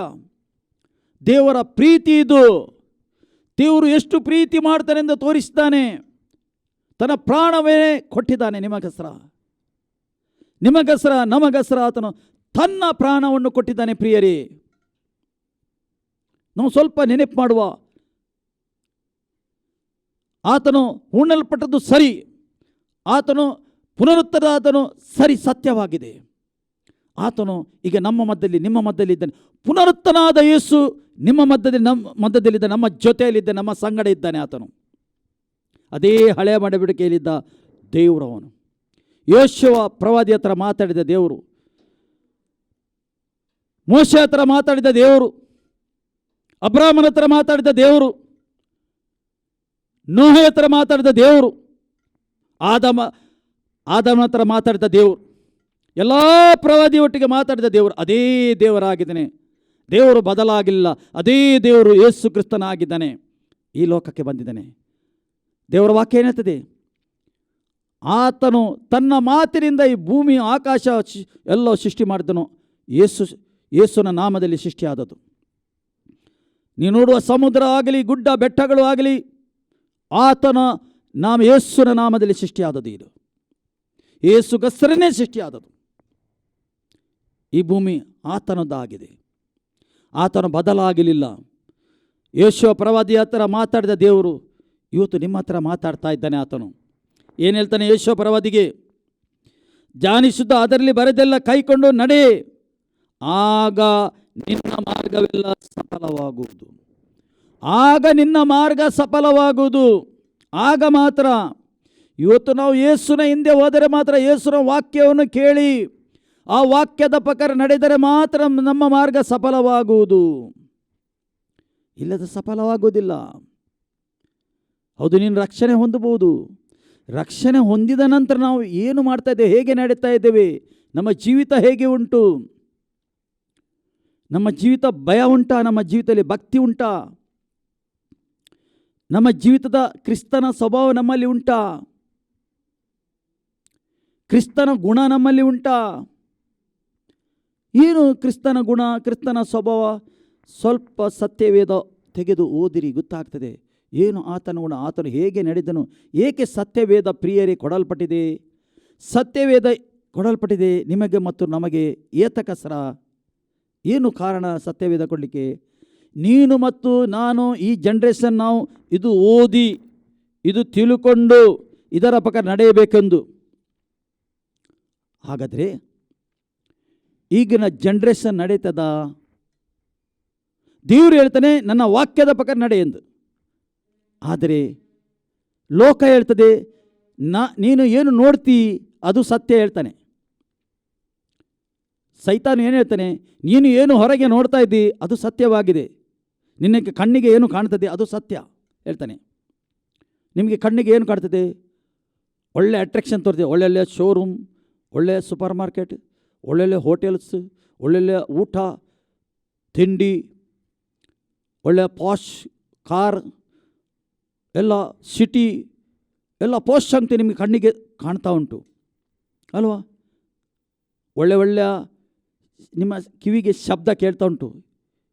ದೇವರ ಪ್ರೀತಿ ಇದು. ದೇವರು ಎಷ್ಟು ಪ್ರೀತಿ ಮಾಡ್ತಾನೆ ಎಂದು ತೋರಿಸ್ತಾನೆ. ತನ್ನ ಪ್ರಾಣವೇ ಕೊಟ್ಟಿದ್ದಾನೆ ನಿಮಗೋಸ್ಕರ, ನಿಮಗೋಸ್ಕರ, ನಮಗೋಸ್ಕರ ಆತನು ತನ್ನ ಪ್ರಾಣವನ್ನು ಕೊಟ್ಟಿದ್ದಾನೆ. ಪ್ರಿಯರೇ, ನಾವು ಸ್ವಲ್ಪ ನೆನಪು ಮಾಡುವ. ಆತನು ಹೂಣಲ್ಪಟ್ಟದ್ದು ಸರಿ, ಆತನು ಪುನರುತ್ಥಾನ, ಆತನು ಸರಿ, ಸತ್ಯವಾಗಿದೆ. ಆತನು ಈಗ ನಮ್ಮ ಮಧ್ಯದಲ್ಲಿ, ನಿಮ್ಮ ಮಧ್ಯದಲ್ಲಿ ಇದ್ದಾನೆ. ಪುನರುತ್ಥಾನಾದ ಯೇಸು ನಿಮ್ಮ ಮಧ್ಯದಲ್ಲಿದ್ದ, ನಮ್ಮ ಜೊತೆಯಲ್ಲಿದ್ದ, ನಮ್ಮ ಸಂಗಡ ಇದ್ದಾನೆ. ಆತನು ಅದೇ ಹಳೆಯ ಒಡಂಬಡಿಕೆಯಲ್ಲಿದ್ದ ದೇವರು. ಅವನು ಯೋಶುವ ಪ್ರವಾದಿ ಹತ್ರ ಮಾತಾಡಿದ ದೇವರು, ಮೋಶೆ ಹತ್ರ ಮಾತಾಡಿದ ದೇವರು, ಅಬ್ರಾಮನ ಹತ್ರ ಮಾತಾಡಿದ ದೇವರು, ನೋಹೆ ಹತ್ರ ಮಾತಾಡಿದ ದೇವರು, ಆದಮನ ಹತ್ರ ಮಾತಾಡಿದ ದೇವರು, ಎಲ್ಲ ಪ್ರವಾದಿ ಒಟ್ಟಿಗೆ ಮಾತಾಡಿದ ದೇವರು ಅದೇ ದೇವರಾಗಿದ್ದಾನೆ. ದೇವರು ಬದಲಾಗಿಲ್ಲ. ಅದೇ ದೇವರು ಯೇಸು ಕ್ರಿಸ್ತನಾಗಿದ್ದಾನೆ. ಈ ಲೋಕಕ್ಕೆ ಬಂದಿದ್ದಾನೆ. ದೇವರ ವಾಕ್ಯ ಏನಾಗ್ತದೆ? ಆತನು ತನ್ನ ಮಾತಿನಿಂದ ಈ ಭೂಮಿ ಆಕಾಶ ಎಲ್ಲ ಸೃಷ್ಟಿ ಮಾಡಿದನು. ಯೇಸುನ ನಾಮದಲ್ಲಿ ಸೃಷ್ಟಿಯಾದದ್ದು. ನೀವು ನೋಡುವ ಸಮುದ್ರ ಆಗಲಿ, ಗುಡ್ಡ ಬೆಟ್ಟಗಳು ಆಗಲಿ, ಯೇಸುನ ನಾಮದಲ್ಲಿ ಸೃಷ್ಟಿಯಾದದ್ದು. ಇದು ಯೇಸುಗೋಸ್ಕರನೇ ಸೃಷ್ಟಿಯಾದದ್ದು. ಈ ಭೂಮಿ ಆತನದ್ದಾಗಿದೆ. ಆತನು ಬದಲಾಗಲಿಲ್ಲ. ಯೇಸು ಪ್ರವಾದಿ ಹತ್ತಿರ ಮಾತಾಡಿದ ದೇವರು ಇವತ್ತು ನಿಮ್ಮ ಹತ್ರ ಮಾತಾಡ್ತಾ ಇದ್ದಾನೆ. ಆತನು ಏನು ಹೇಳ್ತಾನೆ? ಯೇಸು ಪ್ರವಾದಿಗೆ, ಧ್ಯಾನಿಸುತ್ತ ಅದರಲ್ಲಿ ಬರೆದೆಲ್ಲ ಕೈಕೊಂಡು ನಡೆ, ಆಗ ನಿನ್ನ ಮಾರ್ಗವೆಲ್ಲ ಸಫಲವಾಗುವುದು. ಆಗ ನಿನ್ನ ಮಾರ್ಗ ಸಫಲವಾಗುವುದು. ಆಗ ಮಾತ್ರ. ಇವತ್ತು ನಾವು ಯೇಸುನ ಹಿಂದೆ ಹೋದರೆ ಮಾತ್ರ, ಯೇಸುನ ವಾಕ್ಯವನ್ನು ಕೇಳಿ ಆ ವಾಕ್ಯದ ಪ್ರಕಾರ ನಡೆದರೆ ಮಾತ್ರ ನಮ್ಮ ಮಾರ್ಗ ಸಫಲವಾಗುವುದು. ಇಲ್ಲದ ಸಫಲವಾಗುವುದಿಲ್ಲ. ಹೌದು, ನೀನು ರಕ್ಷಣೆ ಹೊಂದಬಹುದು. ರಕ್ಷಣೆ ಹೊಂದಿದ ನಂತರ ನಾವು ಏನು ಮಾಡ್ತಾ ಇದ್ದೇವೆ, ಹೇಗೆ ನಡೀತಾ ಇದ್ದೇವೆ, ನಮ್ಮ ಜೀವಿತ ಹೇಗೆ ಉಂಟು, ನಮ್ಮ ಜೀವಿತ ಭಯ ಉಂಟಾ, ನಮ್ಮ ಜೀವಿತದಲ್ಲಿ ಭಕ್ತಿ ಉಂಟಾ, ನಮ್ಮ ಜೀವಿತದ ಕ್ರಿಸ್ತನ ಸ್ವಭಾವ ನಮ್ಮಲ್ಲಿ ಉಂಟಾ, ಕ್ರಿಸ್ತನ ಗುಣ ನಮ್ಮಲ್ಲಿ ಉಂಟಾ? ಏನು ಕ್ರಿಸ್ತನ ಗುಣ, ಕ್ರಿಸ್ತನ ಸ್ವಭಾವ? ಸ್ವಲ್ಪ ಸತ್ಯವೇದ ತೆಗೆದು ಓದಿರಿ, ಗೊತ್ತಾಗ್ತದೆ ಏನು ಆತನ ಗುಣ, ಆತನು ಹೇಗೆ ನಡೆದನು, ಏಕೆ ಸತ್ಯವೇದ ಪ್ರಿಯರೇ ಕೊಡಲ್ಪಟ್ಟಿದೆ. ಸತ್ಯವೇದ ಕೊಡಲ್ಪಟ್ಟಿದೆ ನಿಮಗೆ ಮತ್ತು ನಮಗೆ ಏತಕಸರ. ಏನು ಕಾರಣ ಸತ್ಯವೇದ ಕೊಡಲಿಕ್ಕೆ? ನೀನು ಮತ್ತು ನಾನು, ಈ ಜನ್ರೇಷನ್, ನಾವು ಇದು ಓದಿ ಇದು ತಿಳ್ಕೊಂಡು ಇದರ ಪ್ರಕಾರ ನಡೆಯಬೇಕೆಂದು. ಹಾಗಾದರೆ ಈಗಿನ ಜನ್ರೇಷನ್ ನಡೀತದ? ದೇವರು ಹೇಳ್ತಾನೆ ನನ್ನ ವಾಕ್ಯದ ಪ್ರಕಾರ ನಡೆ ಎಂದು. ಆದರೆ ಲೋಕ ಹೇಳ್ತದೆ ನೀನು ಏನು ನೋಡ್ತೀ ಅದು ಸತ್ಯ ಹೇಳ್ತಾನೆ. ಸೈತಾನು ಏನು ಹೇಳ್ತಾನೆ? ನೀನು ಏನು ಹೊರಗೆ ನೋಡ್ತಾ ಇದ್ದಿ ಅದು ಸತ್ಯವಾಗಿದೆ, ನಿನಗೆ ಕಣ್ಣಿಗೆ ಏನು ಕಾಣ್ತದೆ ಅದು ಸತ್ಯ ಹೇಳ್ತಾನೆ. ನಿಮಗೆ ಕಣ್ಣಿಗೆ ಏನು ಕಾಣ್ತದೆ? ಒಳ್ಳೆ ಅಟ್ರಾಕ್ಷನ್ ತೋರ್ತದೆ, ಒಳ್ಳೊಳ್ಳೆ ಶೋರೂಮ್, ಒಳ್ಳೆಯ ಸೂಪರ್ ಮಾರ್ಕೆಟ್, ಒಳ್ಳೊಳ್ಳೆ ಹೋಟೆಲ್ಸ್, ಒಳ್ಳೊಳ್ಳೆ ಊಟ ತಿಂಡಿ, ಒಳ್ಳೆಯ ಪಾಶ್ ಕಾರ್, ಎಲ್ಲ ಸಿಟಿ, ಎಲ್ಲ ಪೋಸ್ಟ್ ಅಂತೆ ನಿಮಗೆ ಕಣ್ಣಿಗೆ ಕಾಣ್ತಾ ಉಂಟು ಅಲ್ವಾ? ಒಳ್ಳೆ ಒಳ್ಳೆಯ ನಿಮ್ಮ ಕಿವಿಗೆ ಶಬ್ದ ಕೇಳ್ತಾ ಉಂಟು.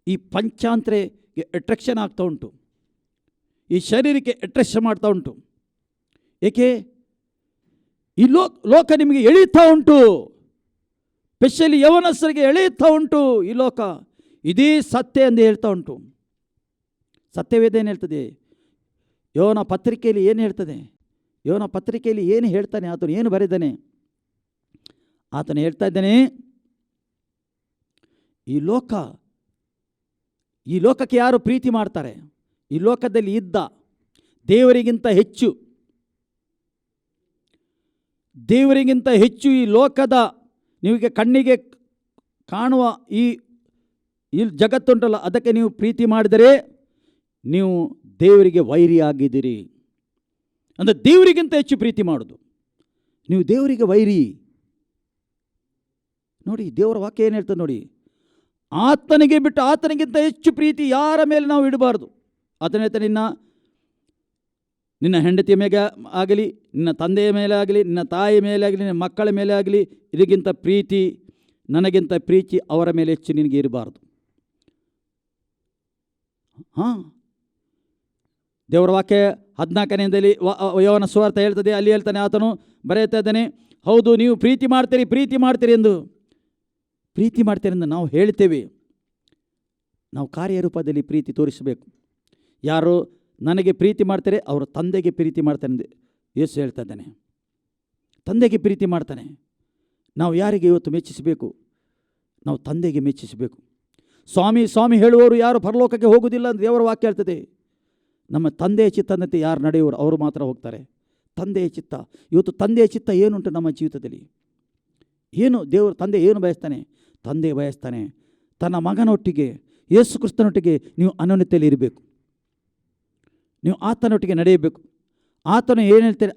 ಈ ಪಂಚಾಂತರೆಗೆ ಅಟ್ರಾಕ್ಷನ್ ಆಗ್ತಾ ಉಂಟು, ಈ ಶರೀರಕ್ಕೆ ಅಟ್ರಾಕ್ಷನ್ ಮಾಡ್ತಾ ಉಂಟು. ಏಕೆ? ಈ ಲೋಕ ನಿಮಗೆ ಎಳೀತಾ ಉಂಟು, ಸ್ಪೆಷಲಿ ಯವನಸ್ಥರಿಗೆ ಎಳೆಯುತ್ತಾ ಉಂಟು ಈ ಲೋಕ. ಇದೇ ಸತ್ಯ ಎಂದು ಹೇಳ್ತಾ ಉಂಟು. ಸತ್ಯವೇದ ಏನು ಹೇಳ್ತದೆ? ಯೋನ ಪತ್ರಿಕೆಯಲ್ಲಿ ಏನು ಹೇಳ್ತದೆ? ಯೋನ ಪತ್ರಿಕೆಯಲ್ಲಿ ಏನು ಹೇಳ್ತಾನೆ? ಆತನು ಏನು ಬರೆದಾನೆ? ಆತನು ಹೇಳ್ತಾ ಇದ್ದಾನೆ, ಈ ಲೋಕಕ್ಕೆ ಯಾರು ಪ್ರೀತಿ ಮಾಡ್ತಾರೆ, ಈ ಲೋಕದಲ್ಲಿ ಇದ್ದ ದೇವರಿಗಿಂತ ಹೆಚ್ಚು ಈ ಲೋಕದ ನಿಮಗೆ ಕಣ್ಣಿಗೆ ಕಾಣುವ ಈ ಜಗತ್ತುಂಟಲ್ಲ, ಅದಕ್ಕೆ ನೀವು ಪ್ರೀತಿ ಮಾಡಿದರೆ ನೀವು ದೇವರಿಗೆ ವೈರಿಯಾಗಿದ್ದೀರಿ. ಅಂದರೆ ದೇವರಿಗಿಂತ ಹೆಚ್ಚು ಪ್ರೀತಿ ಮಾಡೋದು, ನೀವು ದೇವರಿಗೆ ವೈರಿ. ನೋಡಿ, ದೇವರ ವಾಕ್ಯ ಏನು ಹೇಳ್ತದೆ ನೋಡಿ, ಆತನಿಗೆ ಬಿಟ್ಟು ಆತನಿಗಿಂತ ಹೆಚ್ಚು ಪ್ರೀತಿ ಯಾರ ಮೇಲೆ ನಾವು ಇಡಬಾರ್ದು. ಆತನ ಹೇಳ್ತಾನೆ, ನಿನ್ನ ಹೆಂಡತಿಯ ಮೇಲೆ ಆಗಲಿ, ನಿನ್ನ ತಂದೆಯ ಮೇಲೆ ಆಗಲಿ, ನಿನ್ನ ತಾಯಿಯ ಮೇಲೆ ಆಗಲಿ, ನಿನ್ನ ಮಕ್ಕಳ ಮೇಲೆ ಆಗಲಿ, ಇದಕ್ಕಿಂತ ಪ್ರೀತಿ, ನನಗಿಂತ ಪ್ರೀತಿ ಅವರ ಮೇಲೆ ಹೆಚ್ಚು ನಿನಗೆ ಇರಬಾರ್ದು. ದೇವರ ವಾಕ್ಯ 14ನೇದಲ್ಲಿ ಯೋಹನ ಸುವಾರ್ತೆ ಹೇಳ್ತದೆ, ಅಲ್ಲಿ ಹೇಳ್ತಾನೆ, ಆತನು ಬರೆಯುತ್ತಾ ಇದ್ದಾನೆ, ಹೌದು ನೀವು ಪ್ರೀತಿ ಮಾಡ್ತೀರಿ ಎಂದು ನಾವು ಹೇಳ್ತೇವೆ. ನಾವು ಕಾರ್ಯರೂಪದಲ್ಲಿ ಪ್ರೀತಿ ತೋರಿಸಬೇಕು. ಯಾರು ನನಗೆ ಪ್ರೀತಿ ಮಾಡ್ತಾರೆ ಅವರು ತಂದೆಗೆ ಪ್ರೀತಿ ಮಾಡ್ತಾನೆ ಎಂದು ಯೇಸು ಹೇಳ್ತಾ ಇದ್ದಾನೆ. ತಂದೆಗೆ ಪ್ರೀತಿ ಮಾಡ್ತಾನೆ. ನಾವು ಯಾರಿಗೆ ಇವತ್ತು ಮೆಚ್ಚಿಸಬೇಕು? ನಾವು ತಂದೆಗೆ ಮೆಚ್ಚಿಸಬೇಕು. ಸ್ವಾಮಿ ಸ್ವಾಮಿ ಹೇಳುವವರು ಯಾರು ಪರಲೋಕಕ್ಕೆ ಹೋಗುವುದಿಲ್ಲ ಅಂತ ದೇವರ ವಾಕ್ಯ ಹೇಳ್ತದೆ. ನಮ್ಮ ತಂದೆಯ ಚಿತ್ತದಂತೆ ಯಾರು ನಡೆಯುವರು ಅವರು ಮಾತ್ರ ಹೋಗ್ತಾರೆ. ತಂದೆಯ ಚಿತ್ತ. ಇವತ್ತು ತಂದೆಯ ಚಿತ್ತ ಏನುಂಟು ನಮ್ಮ ಜೀವಿತದಲ್ಲಿ? ಏನು ದೇವರು ತಂದೆ ಏನು ಬಯಸ್ತಾನೆ? ತಂದೆ ಬಯಸ್ತಾನೆ ತನ್ನ ಮಗನೊಟ್ಟಿಗೆ, ಯೇಸು ಕ್ರಿಸ್ತನೊಟ್ಟಿಗೆ ನೀವು ಅನ್ಯೋನ್ಯತೆಯಲ್ಲಿ ಇರಬೇಕು, ನೀವು ಆತನೊಟ್ಟಿಗೆ ನಡೆಯಬೇಕು. ಆತನು ಏನು ಹೇಳ್ತಾರೆ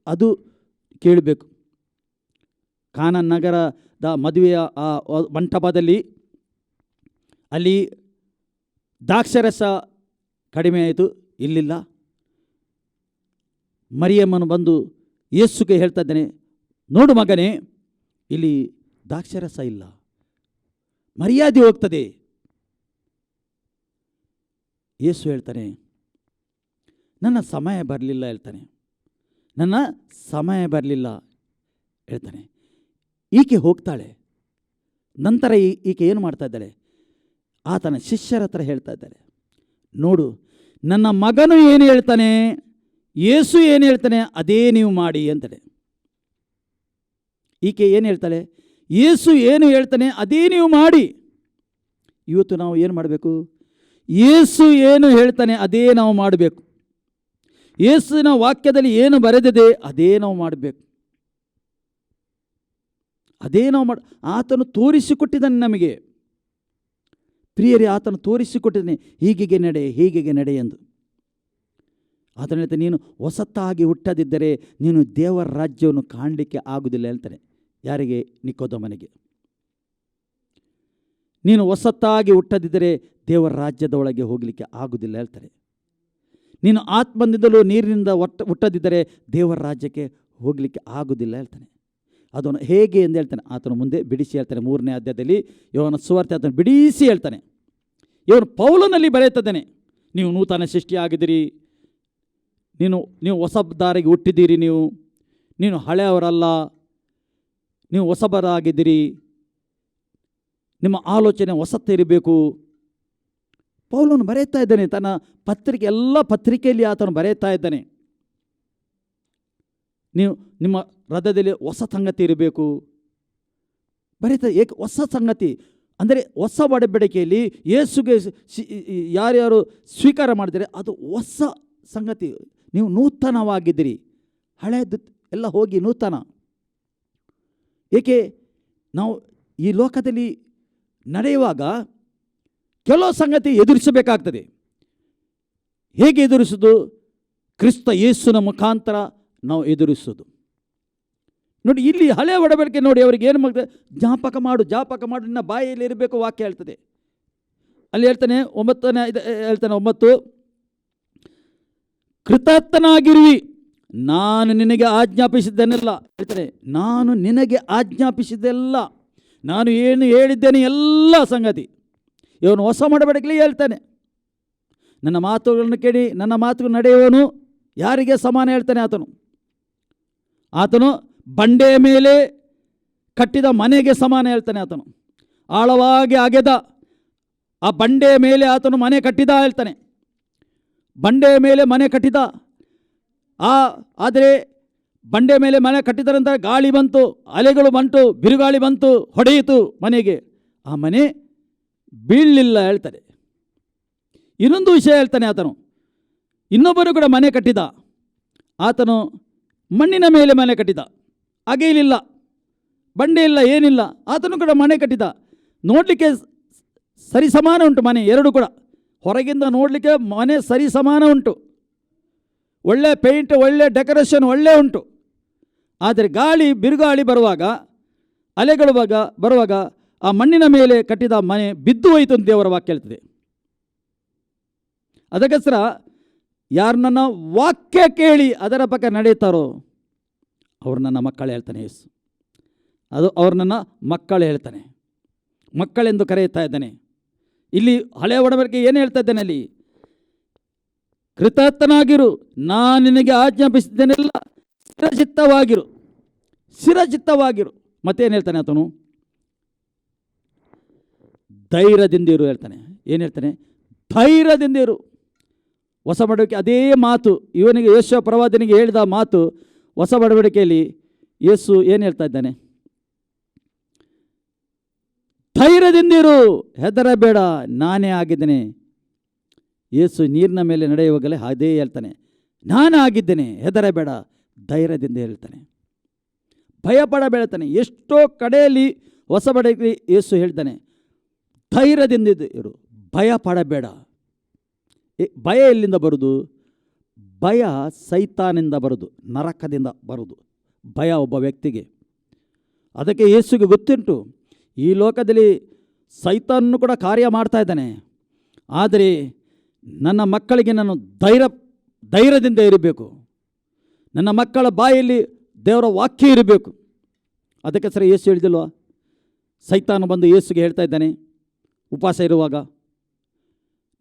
ಅದು ಕೇಳಬೇಕು. ಕಾನಾನ್ ನಗರದ ಮದುವೆಯ ಆ ಮಂಟಪದಲ್ಲಿ ಅಲ್ಲಿ ದ್ರಾಕ್ಷಾರಸ ಕಡಿಮೆ ಆಯಿತು, ಇಲ್ಲಿಲ್ಲ. ಮರಿಯಮ್ಮನು ಬಂದು ಯೇಸುಗೆ ಹೇಳ್ತಾ ಇದ್ದಾನೆ, ನೋಡು ಮಗನೇ, ಇಲ್ಲಿ ದ್ರಾಕ್ಷಾರಸ ಇಲ್ಲ, ಮರ್ಯಾದೆ ಹೋಗ್ತದೆ. ಯೇಸು ಹೇಳ್ತಾನೆ, ನನ್ನ ಸಮಯ ಬರಲಿಲ್ಲ ಹೇಳ್ತಾನೆ, ನನ್ನ ಸಮಯ ಬರಲಿಲ್ಲ ಹೇಳ್ತಾನೆ. ಈಕೆ ಹೋಗ್ತಾಳೆ. ನಂತರ ಈಕೆ ಏನು ಮಾಡ್ತಾ ಇದ್ದಾಳೆ? ಆತನ ಶಿಷ್ಯರ ಹತ್ರ ಹೇಳ್ತಾ ಇದ್ದಾಳೆ, ನೋಡು ನನ್ನ ಮಗನು ಏನು ಹೇಳ್ತಾನೆ, ಯೇಸು ಏನು ಹೇಳ್ತಾನೆ ಅದೇ ನೀವು ಮಾಡಿ ಅಂತಾನೆ. ಈಕೆ ಏನು ಹೇಳ್ತಾಳೆ? ಯೇಸು ಏನು ಹೇಳ್ತಾನೆ ಅದೇ ನೀವು ಮಾಡಿ. ಇವತ್ತು ನಾವು ಏನು ಮಾಡಬೇಕು? ಯೇಸು ಏನು ಹೇಳ್ತಾನೆ ಅದೇ ನಾವು ಮಾಡಬೇಕು. ಯೇಸುವಿನ ವಾಕ್ಯದಲ್ಲಿ ಏನು ಬರೆದಿದೆ ಅದೇ ನಾವು ಮಾಡಬೇಕು. ಅದೇ ನಾವು ಆತನು ತೋರಿಸಿಕೊಟ್ಟಿದ್ದಾನೆ ನಮಗೆ. ಪ್ರಿಯರೇ, ಆತನು ತೋರಿಸಿಕೊಟ್ಟಿದ್ದಾನೆ, ಹೀಗೆ ನಡೆ, ಹೀಗೆ ನಡೆ ಎಂದು. ಆತನ ಹೇಳ್ತಾನೆ, ನೀನು ಹೊಸತಾಗಿ ಹುಟ್ಟದಿದ್ದರೆ ನೀನು ದೇವರ ರಾಜ್ಯವನ್ನು ಕಾಣಲಿಕ್ಕೆ ಆಗುವುದಿಲ್ಲ ಹೇಳ್ತಾನೆ. ಯಾರಿಗೆ? ನಿಕೋದೇಮನಿಗೆ. ನೀನು ಹೊಸತಾಗಿ ಹುಟ್ಟದಿದ್ದರೆ ದೇವರ ರಾಜ್ಯದ ಒಳಗೆ ಹೋಗಲಿಕ್ಕೆ ಆಗುವುದಿಲ್ಲ ಹೇಳ್ತಾರೆ. ನೀನು ಆತ್ಮದಿಂದಲೂ ನೀರಿನಿಂದ ಹುಟ್ಟದಿದ್ದರೆ ದೇವರ ರಾಜ್ಯಕ್ಕೆ ಹೋಗಲಿಕ್ಕೆ ಆಗುವುದಿಲ್ಲ ಹೇಳ್ತಾನೆ. ಅದನ್ನು ಹೇಗೆ ಎಂದು ಹೇಳ್ತಾನೆ. ಆತನು ಮುಂದೆ ಬಿಡಿಸಿ ಹೇಳ್ತಾನೆ. 3ನೇ ಅಧ್ಯಾಯದಲ್ಲಿ ಯೋಹನ ಸುವಾರ್ತೆ ಆತನು ಬಿಡಿಸಿ ಹೇಳ್ತಾನೆ. ಇವನು ಪೌಲನಲ್ಲಿ ಬರೆಯುತ್ತಿದ್ದಾನೆ, ನೀವು ನೂತನ ಸೃಷ್ಟಿಯಾಗಿದ್ದೀರಿ, ನೀವು ಹೊಸ ದಾರಿಗೆ ಹುಟ್ಟಿದ್ದೀರಿ, ನೀನು ಹಳೆಯವರಲ್ಲ, ನೀವು ಹೊಸಬರಾಗಿದ್ದೀರಿ, ನಿಮ್ಮ ಆಲೋಚನೆ ಹೊಸತ್ತಿರಬೇಕು. ಪೌಲನು ಬರೆಯುತ್ತಾ ಇದ್ದಾನೆ. ತನ್ನ ಎಲ್ಲ ಪತ್ರಿಕೆಯಲ್ಲಿ ಆತನು ಬರೆಯುತ್ತಾ ಇದ್ದಾನೆ. ನಿಮ್ಮ ಹೃದಯದಲ್ಲಿ ಹೊಸ ಸಂಗತಿ ಇರಬೇಕು ಬರೀತಾ. ಹೊಸ ಸಂಗತಿ ಅಂದರೆ ಹೊಸ ಒಡಂಬಡಿಕೆಯಲ್ಲಿ ಯೇಸುಗೆ ಯಾರ್ಯಾರು ಸ್ವೀಕಾರ ಮಾಡಿದರೆ ಅದು ಹೊಸ ಸಂಗತಿ. ನೀವು ನೂತನವಾಗಿದ್ದೀರಿ, ಹಳೆಯದು ಎಲ್ಲ ಹೋಗಿ ನೂತನ. ಏಕೆ? ನಾವು ಈ ಲೋಕದಲ್ಲಿ ನಡೆಯುವಾಗ ಕೆಲವು ಸಂಗತಿ ಎದುರಿಸಬೇಕಾಗ್ತದೆ. ಹೇಗೆ ಎದುರಿಸೋದು? ಕ್ರಿಸ್ತ ಯೇಸುವಿನ ಮುಖಾಂತರ ನಾವು ಎದುರಿಸೋದು. ನೋಡಿ, ಇಲ್ಲಿ ಹಳೆಯ ಒಡಂಬಡಿಕೆ ನೋಡಿ, ಅವರಿಗೆ ಏನು ಮಾಡ್ತದೆ? ಜ್ಞಾಪಕ ಮಾಡು ನಿನ್ನ ಬಾಯಲ್ಲಿ ಇರಬೇಕು ವಾಕ್ಯ ಹೇಳ್ತದೆ. ಅಲ್ಲಿ ಹೇಳ್ತಾನೆ 9 ಕೃತಜ್ಞನಾಗಿರುವಿ, ನಾನು ನಿನಗೆ ಆಜ್ಞಾಪಿಸಿದ್ದನ್ನೆಲ್ಲ ಹೇಳ್ತಾನೆ. ನಾನು ನಿನಗೆ ಆಜ್ಞಾಪಿಸಿದ್ದೆಲ್ಲ, ನಾನು ಏನು ಹೇಳಿದ್ದೇನೆ ಎಲ್ಲ ಸಂಗತಿ ಇವನು ಹೊಸ ಒಡಂಬಡಿಕೆಯಲ್ಲಿ ಹೇಳ್ತಾನೆ. ನನ್ನ ಮಾತುಗಳನ್ನು ಕೇಳಿ ನನ್ನ ಮಾತುಗಳು ನಡೆಯುವನು ಯಾರಿಗೆ ಸಮಾನ ಹೇಳ್ತಾನೆ. ಆತನು ಬಂಡೆಯ ಮೇಲೆ ಕಟ್ಟಿದ ಮನೆಗೆ ಸಮಾನ ಹೇಳ್ತಾನೆ. ಆತನು ಆಳವಾಗಿ ಅಗೆದ ಆ ಬಂಡೆಯ ಮೇಲೆ ಆತನು ಮನೆ ಕಟ್ಟಿದ ಹೇಳ್ತಾನೆ. ಬಂಡೆಯ ಮೇಲೆ ಮನೆ ಕಟ್ಟಿದ. ಆದರೆ ಬಂಡೆ ಮೇಲೆ ಮನೆ ಕಟ್ಟಿದ ನಂತರ ಗಾಳಿ ಬಂತು, ಅಲೆಗಳು ಬಂತು, ಬಿರುಗಾಳಿ ಬಂತು, ಹೊಡೆಯಿತು ಮನೆಗೆ. ಆ ಮನೆ ಬೀಳಲಿಲ್ಲ ಹೇಳ್ತಾನೆ. ಇನ್ನೊಂದು ವಿಷಯ ಹೇಳ್ತಾನೆ. ಆತನು ಇನ್ನೊಬ್ಬರು ಕೂಡ ಮನೆ ಕಟ್ಟಿದ. ಆತನು ಮಣ್ಣಿನ ಮೇಲೆ ಮನೆ ಕಟ್ಟಿದ, ಅಗೆಯಲಿಲ್ಲ, ಬಂಡೆ ಇಲ್ಲ, ಏನಿಲ್ಲ. ಆತನು ಕೂಡ ಮನೆ ಕಟ್ಟಿದ. ನೋಡಲಿಕ್ಕೆ ಸರಿಸಮಾನ ಉಂಟು ಮನೆ ಎರಡು ಕೂಡ. ಹೊರಗಿಂದ ನೋಡಲಿಕ್ಕೆ ಮನೆ ಸರಿಸಮಾನ ಉಂಟು, ಒಳ್ಳೆ ಪೇಂಟ್, ಒಳ್ಳೆ ಡೆಕೋರೇಷನ್ ಒಳ್ಳೆ ಉಂಟು. ಆದರೆ ಬಿರುಗಾಳಿ ಬರುವಾಗ, ಅಲೆಗಳು ಬರುವಾಗ ಆ ಮಣ್ಣಿನ ಮೇಲೆ ಕಟ್ಟಿದ ಮನೆ ಬಿದ್ದು ಹೋಯಿತು ಅಂತ ದೇವರ ವಾಕ್ಯ ಹೇಳ್ತದೆ. ಅದಕ್ಕೋಸ್ಕರ ಯಾರು ನನ್ನ ವಾಕ್ಯ ಕೇಳಿ ಅದರ ಪಕ್ಕ ನಡೆಯುತ್ತಾರೋ ಅವರು ನನ್ನ ಮಕ್ಕಳು ಹೇಳ್ತಾನೆ ಯೇಸು. ಅವರು ನನ್ನ ಮಕ್ಕಳು ಹೇಳ್ತಾನೆ, ಮಕ್ಕಳೆಂದು ಕರೆಯುತ್ತಾ ಇದ್ದಾನೆ. ಇಲ್ಲಿ ಹಳೆಯ ಒಡಂಬಡಿಕೆ ಏನು ಹೇಳ್ತಾ ಇದ್ದಾನೆ? ಅಲ್ಲಿ ಕೃತಜ್ಞನಾಗಿರು, ನಾನು ನಿನಗೆ ಆಜ್ಞಾಪಿಸಿದ್ದೇನೆಲ್ಲ ಸ್ಥಿರಚಿತ್ತವಾಗಿರು. ಮತ್ತೇನು ಹೇಳ್ತಾನೆ ಆತನು? ಧೈರ್ಯದಿಂದಿರು ಹೇಳ್ತಾನೆ. ಏನು ಹೇಳ್ತಾನೆ? ಧೈರ್ಯದಿಂದಿರು. ಹೊಸ ಒಡಂಬಡಿಕೆ ಅದೇ ಮಾತು ಇವನಿಗೆ, ಯೇಸು ಪ್ರವಾದನಿಗೆ ಹೇಳಿದ ಮಾತು ಹೊಸ ಒಡಂಬಡಿಕೆಯಲ್ಲಿ ಯೇಸು ಏನು ಹೇಳ್ತಾ ಇದ್ದಾನೆ? ಧೈರ್ಯದಿಂದಿರು, ಹೆದರಬೇಡ, ನಾನೇ ಆಗಿದ್ದೇನೆ. ಯೇಸು ನೀರಿನ ಮೇಲೆ ನಡೆಯುವಾಗಲೇ ಅದೇ ಹೇಳ್ತಾನೆ, ನಾನೇ ಆಗಿದ್ದೇನೆ, ಹೆದರಬೇಡ, ಧೈರ್ಯದಿಂದ ಹೇಳ್ತಾನೆ. ಭಯಪಡಬೇಡ್ತಾನೆ. ಎಷ್ಟೋ ಕಡೆಯಲ್ಲಿ ಹೊಸ ಒಡಂಬಡಿಕೆಯಲ್ಲಿ ಯೇಸು ಹೇಳ್ತಾನೆ, ಧೈರ್ಯದಿಂದ ಇರು, ಭಯ ಪಡಬೇಡ. ಭಯ ಎಲ್ಲಿಂದ ಬರುವುದು? ಭಯ ಸೈತಾನಿಂದ ಬರುವುದು, ನರಕದಿಂದ ಬರುವುದು ಭಯ ಒಬ್ಬ ವ್ಯಕ್ತಿಗೆ. ಅದಕ್ಕೆ ಯೇಸುಗೆ ಗೊತ್ತುಂಟು, ಈ ಲೋಕದಲ್ಲಿ ಸೈತಾನನು ಕೂಡ ಕಾರ್ಯ ಮಾಡ್ತಾ ಇದ್ದಾನೆ. ಆದರೆ ನನ್ನ ಮಕ್ಕಳಿಗೆ ನಾನು ಧೈರ್ಯದಿಂದ ಇರಬೇಕು. ನನ್ನ ಮಕ್ಕಳ ಬಾಯಲ್ಲಿ ದೇವರ ವಾಕ್ಯ ಇರಬೇಕು. ಅದಕ್ಕೆ ಸರಿ ಯೇಸು ಹೇಳಿದಿಲ್ವ? ಸೈತಾನ ಬಂದು ಯೇಸುಗೆ ಹೇಳ್ತಾ ಇದ್ದಾನೆ ಉಪವಾಸ ಇರುವಾಗ,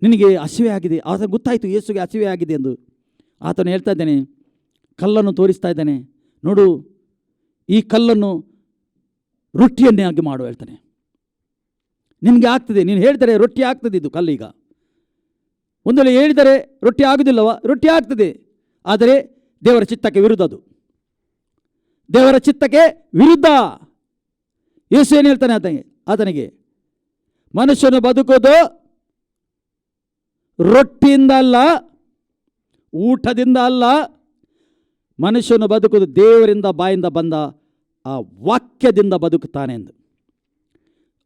ನಿನಗೆ ಹಸಿವೆ ಆಗಿದೆ. ಆತ ಗೊತ್ತಾಯಿತು ಯೇಸುಗೆ ಹಸಿವೆ ಆಗಿದೆ ಎಂದು. ಆತನು ಹೇಳ್ತಾ ಇದ್ದಾನೆ, ಕಲ್ಲನ್ನು ತೋರಿಸ್ತಾ ಇದ್ದಾನೆ, ನೋಡು ಈ ಕಲ್ಲನ್ನು ರೊಟ್ಟಿಯನ್ನಾಗಿ ಮಾಡು ಹೇಳ್ತಾನೆ. ನಿನಗೆ ಆಗ್ತದೆ, ನೀನು ಹೇಳಿದರೆ ರೊಟ್ಟಿ ಆಗ್ತದೆ. ಇದು ಕಲ್ಲೀಗ ಒಂದು ವೇಳೆ ಹೇಳಿದರೆ ರೊಟ್ಟಿ ಆಗೋದಿಲ್ಲವ? ರೊಟ್ಟಿ ಆಗ್ತದೆ. ಆದರೆ ದೇವರ ಚಿತ್ತಕ್ಕೆ ವಿರುದ್ಧ ಅದು. ದೇವರ ಚಿತ್ತಕ್ಕೆ ವಿರುದ್ಧ. ಯೇಸು ಏನು ಹೇಳ್ತಾನೆ ಆತನಿಗೆ, ಮನುಷ್ಯನು ಬದುಕೋದು ರೊಟ್ಟಿಯಿಂದ ಅಲ್ಲ, ಊಟದಿಂದ ಅಲ್ಲ, ಮನುಷ್ಯನು ಬದುಕೋದು ದೇವರಿಂದ ಬಾಯಿಂದ ಬಂದ ಆ ವಾಕ್ಯದಿಂದ ಬದುಕುತ್ತಾನೆ ಎಂದು.